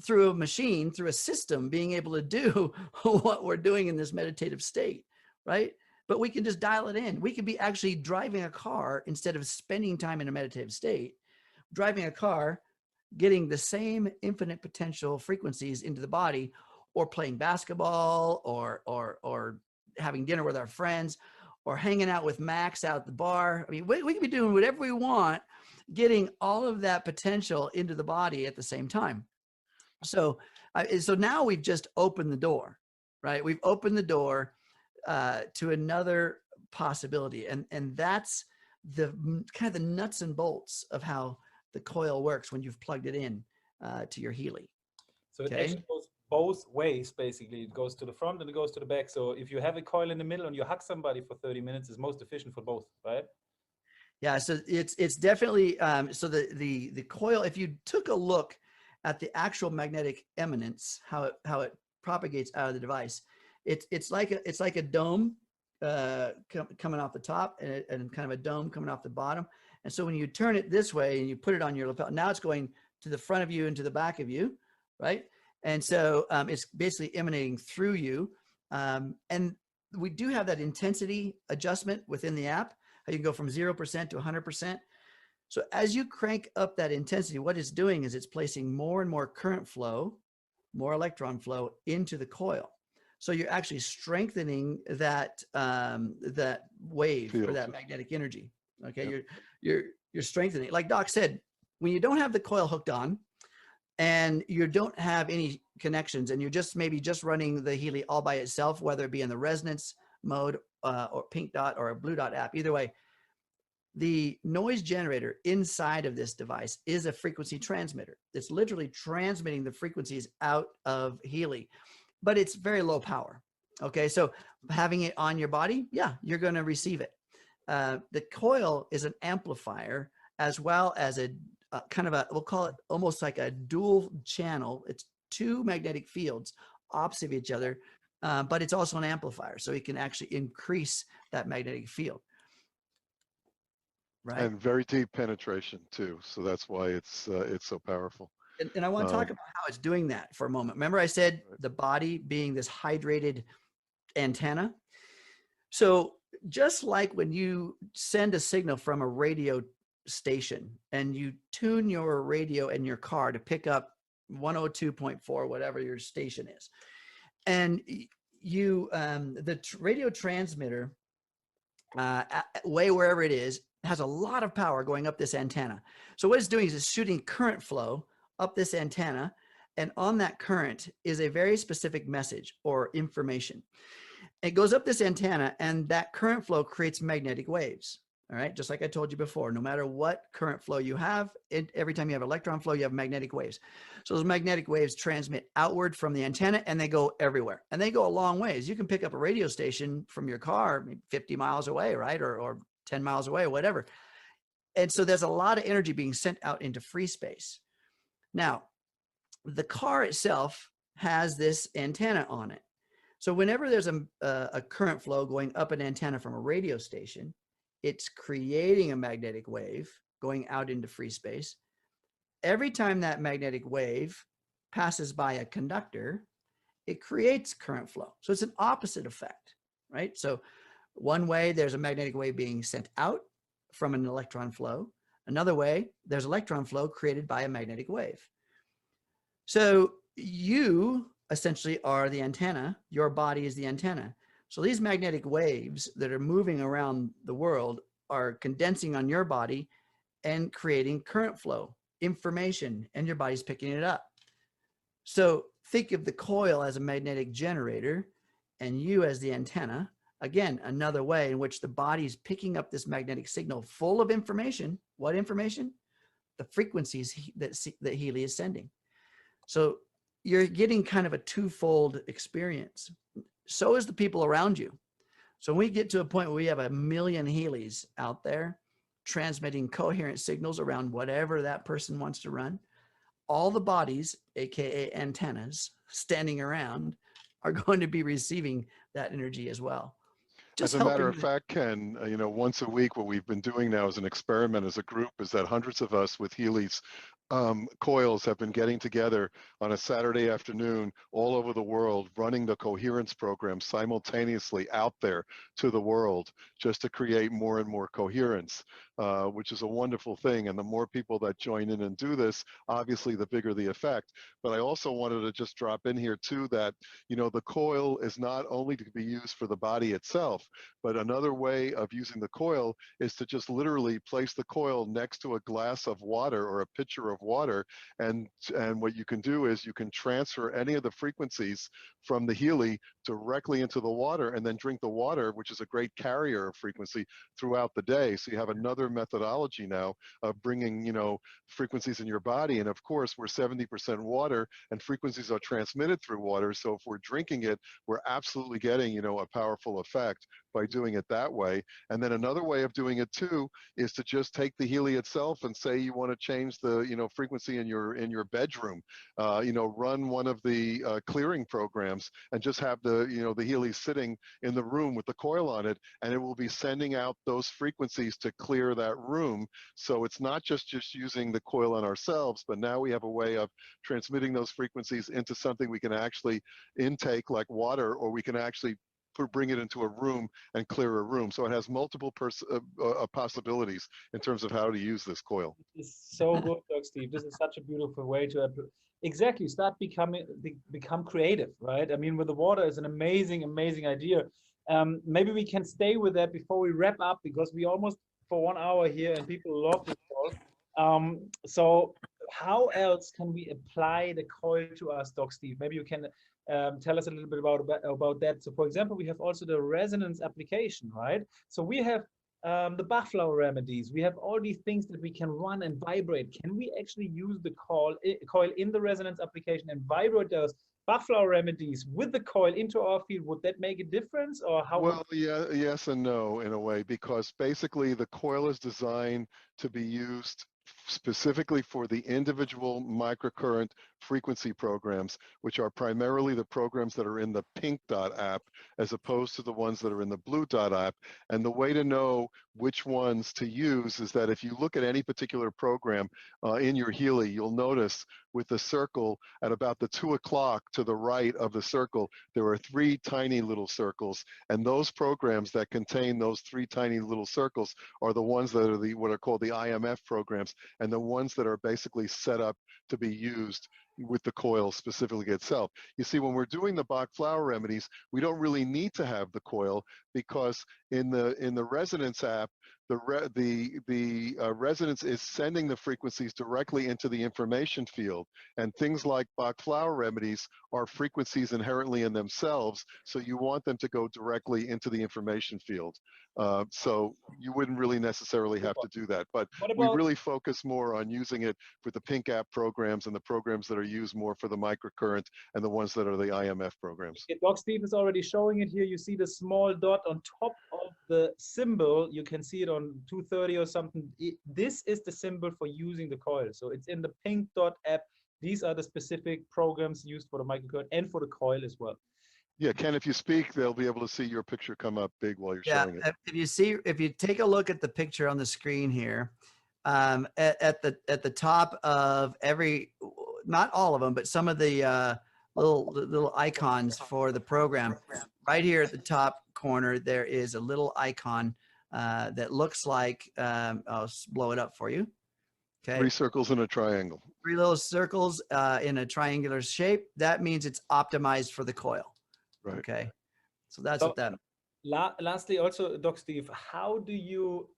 through a machine, through a system, being able to do what we're doing in this meditative state, right? But we can just dial it in. We could be actually driving a car instead of spending time in a meditative state, driving a car, getting the same infinite potential frequencies into the body, or playing basketball, or having dinner with our friends, or hanging out with Max out at the bar. I mean, we can be doing whatever we want, getting all of that potential into the body at the same time. So now we've just opened the door, right? We've opened the door to another possibility. And that's the kind of the nuts and bolts of how the coil works when you've plugged it in to your Healy.
So it actually goes both ways, basically. It goes to the front and it goes to the back. So if you have a coil in the middle and you hug somebody for 30 minutes, it's most efficient for both, right?
Yeah, so it's definitely, so the coil, if you took a look at the actual magnetic eminence, how it propagates out of the device, it's like a dome coming off the top and kind of a dome coming off the bottom. And so when you turn it this way and you put it on your lapel, now it's going to the front of you and to the back of you, right? And so it's basically emanating through you. And we do have that intensity adjustment within the app. How you can go from 0% to 100%. So as you crank up that intensity, what it's doing is it's placing more and more current flow, more electron flow into the coil. So you're actually strengthening that that wave field, or that magnetic energy. Okay, yep. You're strengthening. Like Doc said, when you don't have the coil hooked on and you don't have any connections and you're just maybe just running the Healy all by itself, whether it be in the resonance mode or pink dot or a blue dot app, either way, the noise generator inside of this device is a frequency transmitter. It's literally transmitting the frequencies out of Healy, but it's very low power. Okay, so having it on your body, yeah, you're going to receive it. The coil is an amplifier as well as a kind of a, we'll call it almost like a dual channel. It's two magnetic fields opposite of each other, but it's also an amplifier, so it can actually increase that magnetic field. Right.
And very deep penetration too. So that's why it's so powerful.
And I want to talk about how it's doing that for a moment. Remember I said the body being this hydrated antenna. So just like when you send a signal from a radio station and you tune your radio in your car to pick up 102.4, whatever your station is, and you the radio transmitter way wherever it is has a lot of power going up this antenna. So what it's doing is it's shooting current flow up this antenna, And on that current is a very specific message or information. It goes up this antenna, and that current flow creates magnetic waves. All right. Just like I told you before, no matter what current flow you have, every time you have electron flow, you have magnetic waves. So those magnetic waves transmit outward from the antenna, and they go everywhere, and they go a long ways. You can pick up a radio station from your car 50 miles away, right? Or 10 miles away, or whatever. And so there's a lot of energy being sent out into free space. Now, the car itself has this antenna on it. So whenever there's a current flow going up an antenna from a radio station, it's creating a magnetic wave going out into free space. Every time that magnetic wave passes by a conductor, it creates current flow. So it's an opposite effect, right? So one way, there's a magnetic wave being sent out from an electron flow. Another way, there's electron flow created by a magnetic wave. So you essentially are the antenna. Your body is the antenna. So these magnetic waves that are moving around the world are condensing on your body and creating current flow, information, and your body's picking it up. So think of the coil as a magnetic generator and you as the antenna. Again, another way in which the body's picking up this magnetic signal full of information. What information? The frequencies that Healy is sending. So you're getting kind of a twofold experience. So is the people around you. So when we get to a point where we have 1 million Healys out there transmitting coherent signals around whatever that person wants to run, all the bodies, AKA antennas, standing around are going to be receiving that energy as well.
As a matter of fact, Ken, once a week, what we've been doing now as an experiment as a group is that hundreds of us with Healy's coils have been getting together on a Saturday afternoon all over the world, running the coherence program simultaneously out there to the world, just to create more and more coherence, which is a wonderful thing. And the more people that join in and do this, obviously the bigger the effect. But I also wanted to just drop in here too that, the coil is not only to be used for the body itself, but another way of using the coil is to just literally place the coil next to a glass of water or a pitcher of water, and what you can do is you can transfer any of the frequencies from the Healy directly into the water, and then drink the water, which is a great carrier of frequency throughout the day. So you have another methodology now of bringing frequencies in your body. And of course, we're 70% water, and frequencies are transmitted through water. So if we're drinking it, we're absolutely getting a powerful effect by doing it that way. And then another way of doing it too is to just take the Healy itself and say you want to change the frequency in your bedroom. Run one of the clearing programs and just have the the Healy sitting in the room with the coil on it, and it will be sending out those frequencies to clear that room. So it's not just using the coil on ourselves, but now we have a way of transmitting those frequencies into something we can actually intake, like water, or we can actually bring it into a room and clear a room. So it has multiple possibilities in terms of how to use this coil.
It's so good, Doc Steve. This is such a beautiful way to exactly start become creative, right? I mean, with the water is an amazing idea. Maybe we can stay with that before we wrap up, because we almost for 1 hour here and people love this call. So how else can we apply the coil to us, Doc Steve? Maybe you can tell us a little bit about that. So for example, we have also the resonance application, right? So we have the Bach-flower remedies. We have all these things that we can run and vibrate. Can we actually use the coil in the resonance application and vibrate those Bach-flower remedies with the coil into our field? Would that make a difference, or how?
Well, yeah, yes and no in a way, because basically the coil is designed to be used specifically for the individual microcurrent frequency programs, which are primarily the programs that are in the Pink Dot app, as opposed to the ones that are in the Blue Dot app. And the way to know which ones to use is that if you look at any particular program in your Healy, you'll notice with the circle at about the 2 o'clock to the right of the circle, there are 3 tiny little circles. And those programs that contain those 3 tiny little circles are the ones that are what are called the IMF programs, and the ones that are basically set up to be used with the coil specifically itself. You see, when we're doing the Bach flower remedies, we don't really need to have the coil, because in the resonance app, the resonance is sending the frequencies directly into the information field, and things like Bach flower remedies are frequencies inherently in themselves, so you want them to go directly into the information field. So you wouldn't really necessarily have to do that, but we really focus more on using it for the Pink app programs and the programs that are used more for the microcurrent and the ones that are the IMF programs.
Okay, Doc Steve is already showing it here. You see the small dot on top of the symbol. You can see it on 230 or something. This is the symbol for using the coil. So it's in the Pink dot app. These are the specific programs used for the microcurrent and for the coil as well.
Yeah, Ken, if you speak, they'll be able to see your picture come up big while you're showing it.
If you take a look at the picture on the screen here, at the top of every, not all of them, but some of the little icons for the program, right here at the top corner, there is a little icon that looks like, I'll blow it up for you. Okay.
3 circles in a triangle.
3 little circles in a triangular shape. That means it's optimized for the coil.
Right.
Okay. So that's what that.
Lastly, also, Doc Steve, how do you,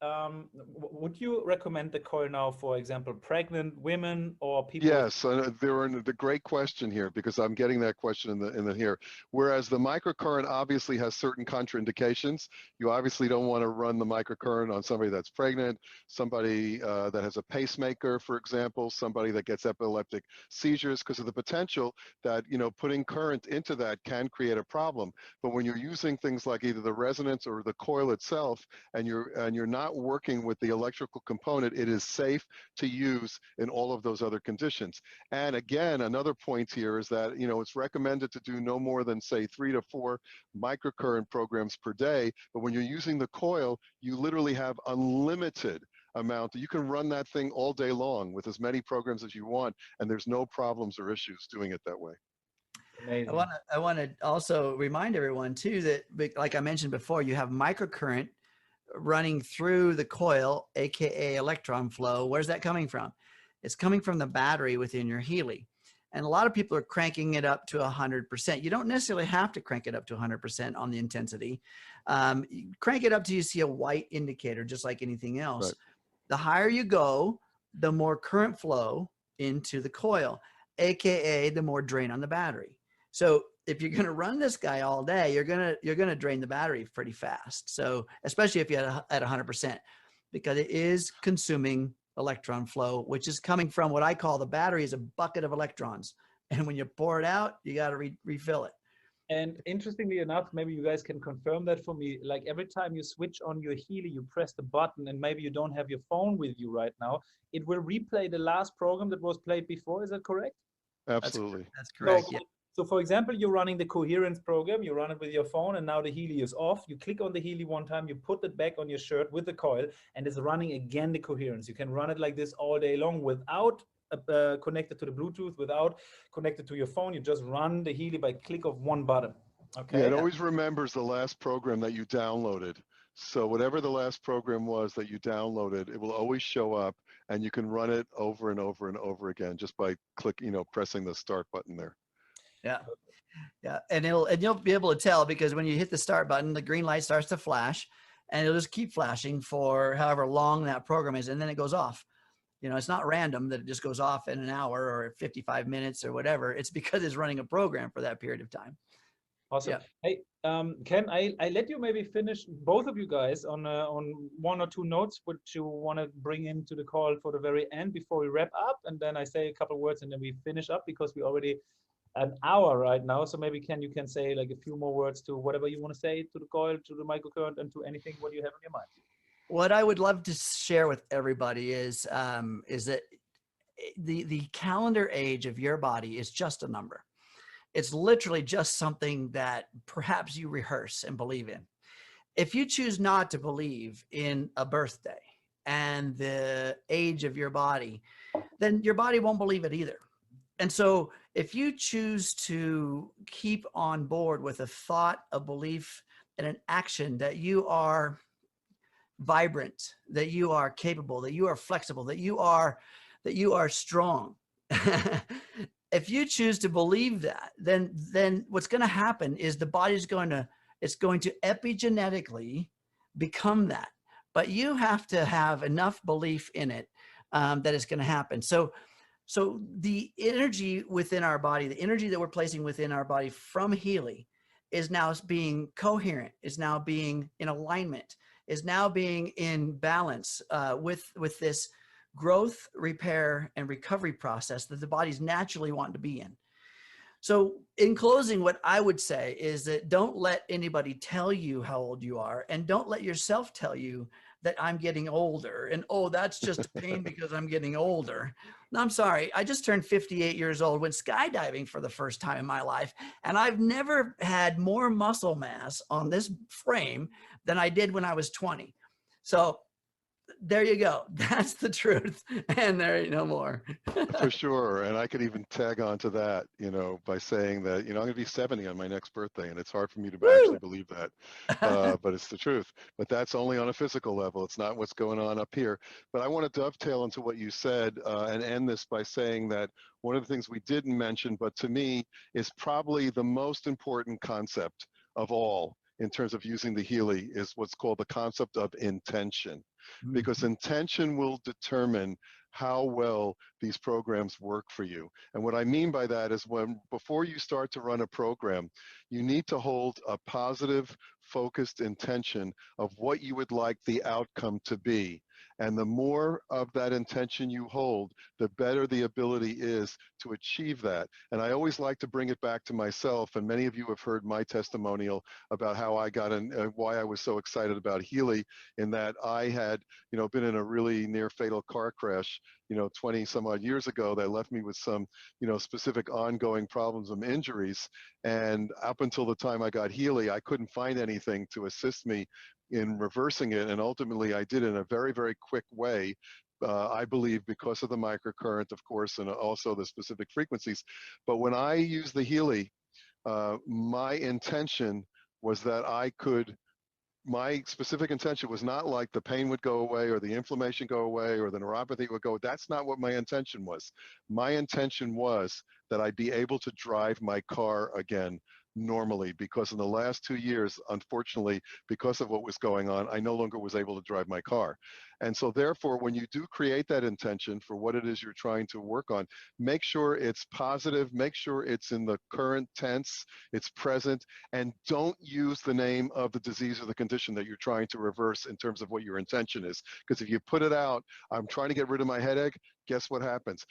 would you recommend the coil now, for example, pregnant women or people?
Yes, the great question here, because I'm getting that question in the here. Whereas the microcurrent obviously has certain contraindications. You obviously don't want to run the microcurrent on somebody that's pregnant, somebody that has a pacemaker, for example, somebody that gets epileptic seizures, because of the potential that, you know, putting current into that can create a problem. But when you're using things like either the resonance or the coil itself, and you're not working with the electrical component, it is safe to use in all of those other conditions. And again, another point here is that, you know, it's recommended to do no more than, say, 3 to 4 microcurrent programs per day. But when you're using the coil, you literally have unlimited amount. You can run that thing all day long with as many programs as you want, and there's no problems or issues doing it that way.
Amazing.
I want to also remind everyone too that, like I mentioned before, you have microcurrent running through the coil, aka electron flow. Where's that coming from? It's coming from the battery within your Healy. And a lot of people are cranking it up to 100%. You don't necessarily have to crank it up to 100% on the intensity. You crank it up till you see a white indicator, just like anything else. Right. The higher you go, the more current flow into the coil, aka the more drain on the battery. So if you're going to run this guy all day, you're going to drain the battery pretty fast. So especially if you're at 100%, because it is consuming electron flow, which is coming from what I call the battery is a bucket of electrons. And when you pour it out, you got to refill it.
And interestingly enough, maybe you guys can confirm that for me. Like every time you switch on your Healy, you press the button, and maybe you don't have your phone with you right now, it will replay the last program that was played before. Is that correct?
Absolutely.
That's correct.
So,
yeah.
So for example, you're running the coherence program, you run it with your phone, and now the Healy is off. You click on the Healy one time, you put it back on your shirt with the coil, and it's running again the coherence. You can run it like this all day long without connected to the Bluetooth, without connected to your phone. You just run the Healy by click of one button. Okay.
Yeah, it always remembers the last program that you downloaded. So whatever the last program was that you downloaded, it will always show up, and you can run it over and over and over again just by pressing the start button there.
Yeah. Yeah. And you'll be able to tell, because when you hit the start button, the green light starts to flash, and it'll just keep flashing for however long that program is. And then it goes off. You know, it's not random that it just goes off in an hour or 55 minutes or whatever. It's because it's running a program for that period of time.
Awesome.
Yeah.
Hey, Ken, I let you maybe finish, both of you guys, on 1 or 2 notes which you want to bring into the call for the very end before we wrap up, and then I say a couple words and then we finish up, because we already an hour right now. So maybe Ken, you can say like a few more words to whatever you want to say to the coil, to the microcurrent, and to anything what you have in your mind.
What I would love to share with everybody is that the calendar age of your body is just a number. It's literally just something that perhaps you rehearse and believe in. If you choose not to believe in a birthday and the age of your body, then your body won't believe it either. And so if you choose to keep on board with a thought, a belief, and an action that you are vibrant, that you are capable, that you are flexible, that you are strong, if you choose to believe that, then what's going to happen is the body's going to, it's going to epigenetically become that. But you have to have enough belief in it that it's going to happen. So the energy within our body, the energy that we're placing within our body from Healy is now being coherent, is now being in alignment, is now being in balance with this growth, repair, and recovery process that the body's naturally wanting to be in. So in closing, what I would say is that don't let anybody tell you how old you are, and don't let yourself tell you that I'm getting older and, oh, that's just a pain because I'm getting older. No, I'm sorry. I just turned 58 years old, went skydiving for the first time in my life. And I've never had more muscle mass on this frame than I did when I was 20. So there you go. That's the truth. And there ain't no more.
For sure. And I could even tag on to that, you know, by saying that, you know, I'm going to be 70 on my next birthday, and it's hard for me to actually believe that, but it's the truth. But that's only on a physical level. It's not what's going on up here. But I want to dovetail into what you said and end this by saying that one of the things we didn't mention, but to me is probably the most important concept of all in terms of using the Healy, is what's called the concept of intention. Because intention will determine how well these programs work for you. And what I mean by that is before you start to run a program, you need to hold a positive, focused intention of what you would like the outcome to be. And the more of that intention you hold, the better the ability is to achieve that. And I always like to bring it back to myself, and many of you have heard my testimonial about how I got in, why I was so excited about Healy, in that I had, you know, been in a really near fatal car crash, you know, 20 some odd years ago that left me with some, you know, specific ongoing problems and injuries. And up until the time I got Healy, I couldn't find anything to assist me in reversing it. And ultimately I did in a very, very quick way. I believe because of the microcurrent, of course, and also the specific frequencies. But when I used the Healy, my intention was that my specific intention was not like the pain would go away or the inflammation go away or the neuropathy would go. That's not what my intention was. My intention was that I'd be able to drive my car again normally, because in the last 2 years, unfortunately, because of what was going on, I no longer was able to drive my car. And so therefore, when you do create that intention for what it is you're trying to work on, make sure it's positive, make sure it's in the current tense, it's present, and don't use the name of the disease or the condition that you're trying to reverse in terms of what your intention is. Because if you put it out, I'm trying to get rid of my headache, guess what happens?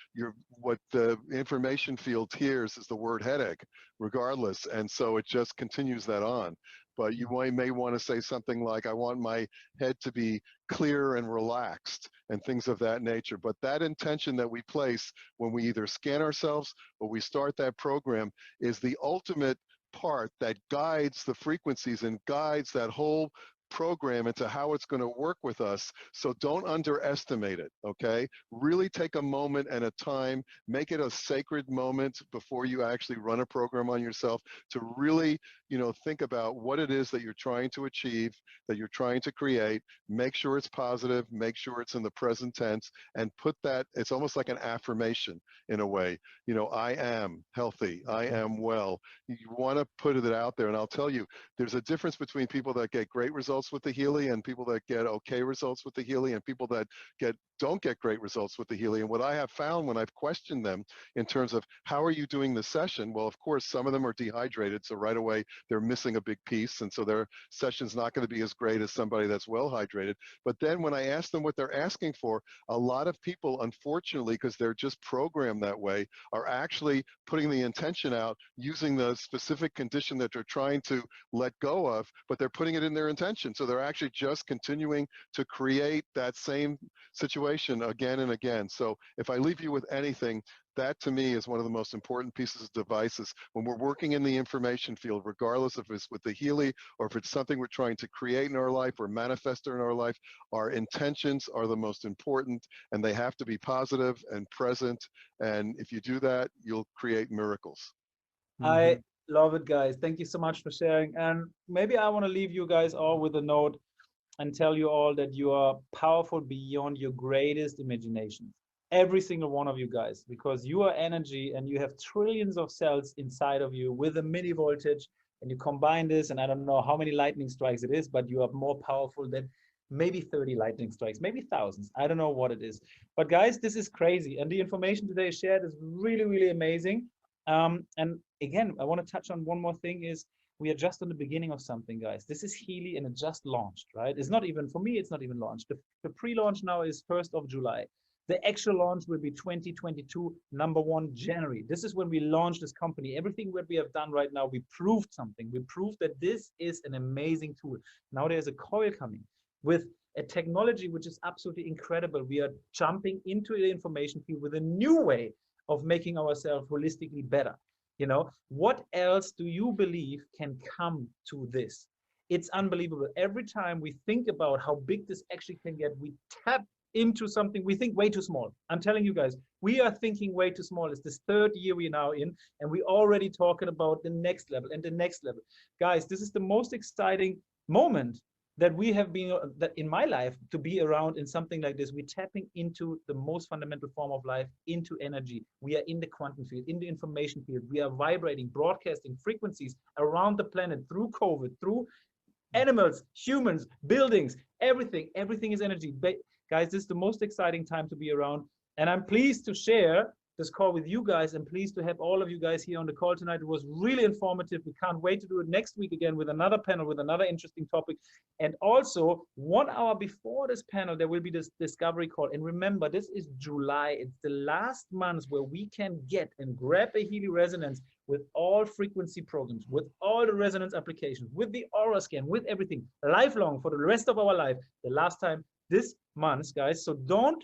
What the information field hears is the word headache, regardless. And so it just continues that on. But you may want to say something like, I want my head to be clear and relaxed and things of that nature. But that intention that we place when we either scan ourselves or we start that program is the ultimate part that guides the frequencies and guides that whole program into how it's going to work with us. So don't underestimate it, okay? Really take a moment and a time, make it a sacred moment before you actually run a program on yourself to really, you know, think about what it is that you're trying to achieve, that you're trying to create. Make sure it's positive, make sure it's in the present tense, and put that, it's almost like an affirmation in a way. You know, I am healthy, I am well. You want to put it out there, and I'll tell you, there's a difference between people that get great results with the Healy and people that get okay results with the Healy and people that don't get great results with the Healy. And what I have found when I've questioned them in terms of how are you doing the session, well, of course, some of them are dehydrated, so right away they're missing a big piece, and so their session's not going to be as great as somebody that's well hydrated. But then when I ask them what they're asking for, a lot of people, unfortunately, because they're just programmed that way, are actually putting the intention out using the specific condition that they're trying to let go of, but they're putting it in their intention. So they're actually just continuing to create that same situation again and again. So if I leave you with anything, that to me is one of the most important pieces of devices when we're working in the information field, regardless if it's with the Healy or if it's something we're trying to create in our life or manifest in our life. Our intentions are the most important, and they have to be positive and present. And if you do that, you'll create miracles.
I love it, guys. Thank you so much for sharing. And maybe I want to leave you guys all with a note and tell you all that you are powerful beyond your greatest imagination. every single one of you guys, because you are energy and you have trillions of cells inside of you with a mini voltage, and you combine this, and I don't know how many lightning strikes it is, but you are more powerful than maybe 30 lightning strikes, maybe thousands. I don't know what it is. But guys, this is crazy. And the information today shared is really, really amazing. And again, I want to touch on one more thing is we are just on the beginning of something, guys. This is Healy and it just launched, right? It's not even, for me, it's not even launched. The pre-launch now is 1st of July. The actual launch will be 2022, number 1 January. This is when we launch this company. Everything that we have done right now, we proved something. We proved that this is an amazing tool. Now there's a coil coming with a technology which is absolutely incredible. We are jumping into the information field with a new way of making ourselves holistically better. You know, what else do you believe can come to this? It's unbelievable. Every time we think about how big this actually can get, we tap into something we think way too small. I'm telling you guys, we are thinking way too small. It's this 3rd year we're now in, and we're already talking about the next level and the next level. Guys, this is the most exciting moment that we have been, that in my life, to be around in something like this. We're tapping into the most fundamental form of life, into energy. We are in the quantum field, in the information field. We are vibrating, broadcasting frequencies around the planet through COVID, through animals, humans, buildings, everything. Everything is energy. Guys, this is the most exciting time to be around. And I'm pleased to share this call with you guys. I'm pleased to have all of you guys here on the call tonight. It was really informative. We can't wait to do it next week again with another panel, with another interesting topic. And also 1 hour before this panel, there will be this discovery call. And remember, this is July. It's the last month where we can get and grab a Healy resonance with all frequency programs, with all the resonance applications, with the aura scan, with everything, lifelong for the rest of our life. The last time this month, guys. So don't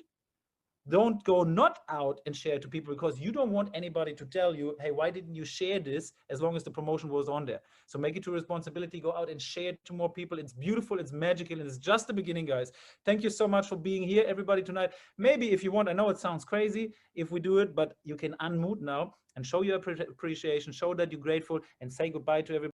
go not out and share to people, because you don't want anybody to tell you, hey, why didn't you share this, as long as the promotion was on there. So make it your responsibility, go out and share it to more people. It's beautiful, it's magical, and it's just the beginning, guys. Thank you so much for being here, everybody, tonight. Maybe if you want, I know it sounds crazy if we do it, but you can unmute now and show your appreciation, show that you're grateful, and say goodbye to everybody.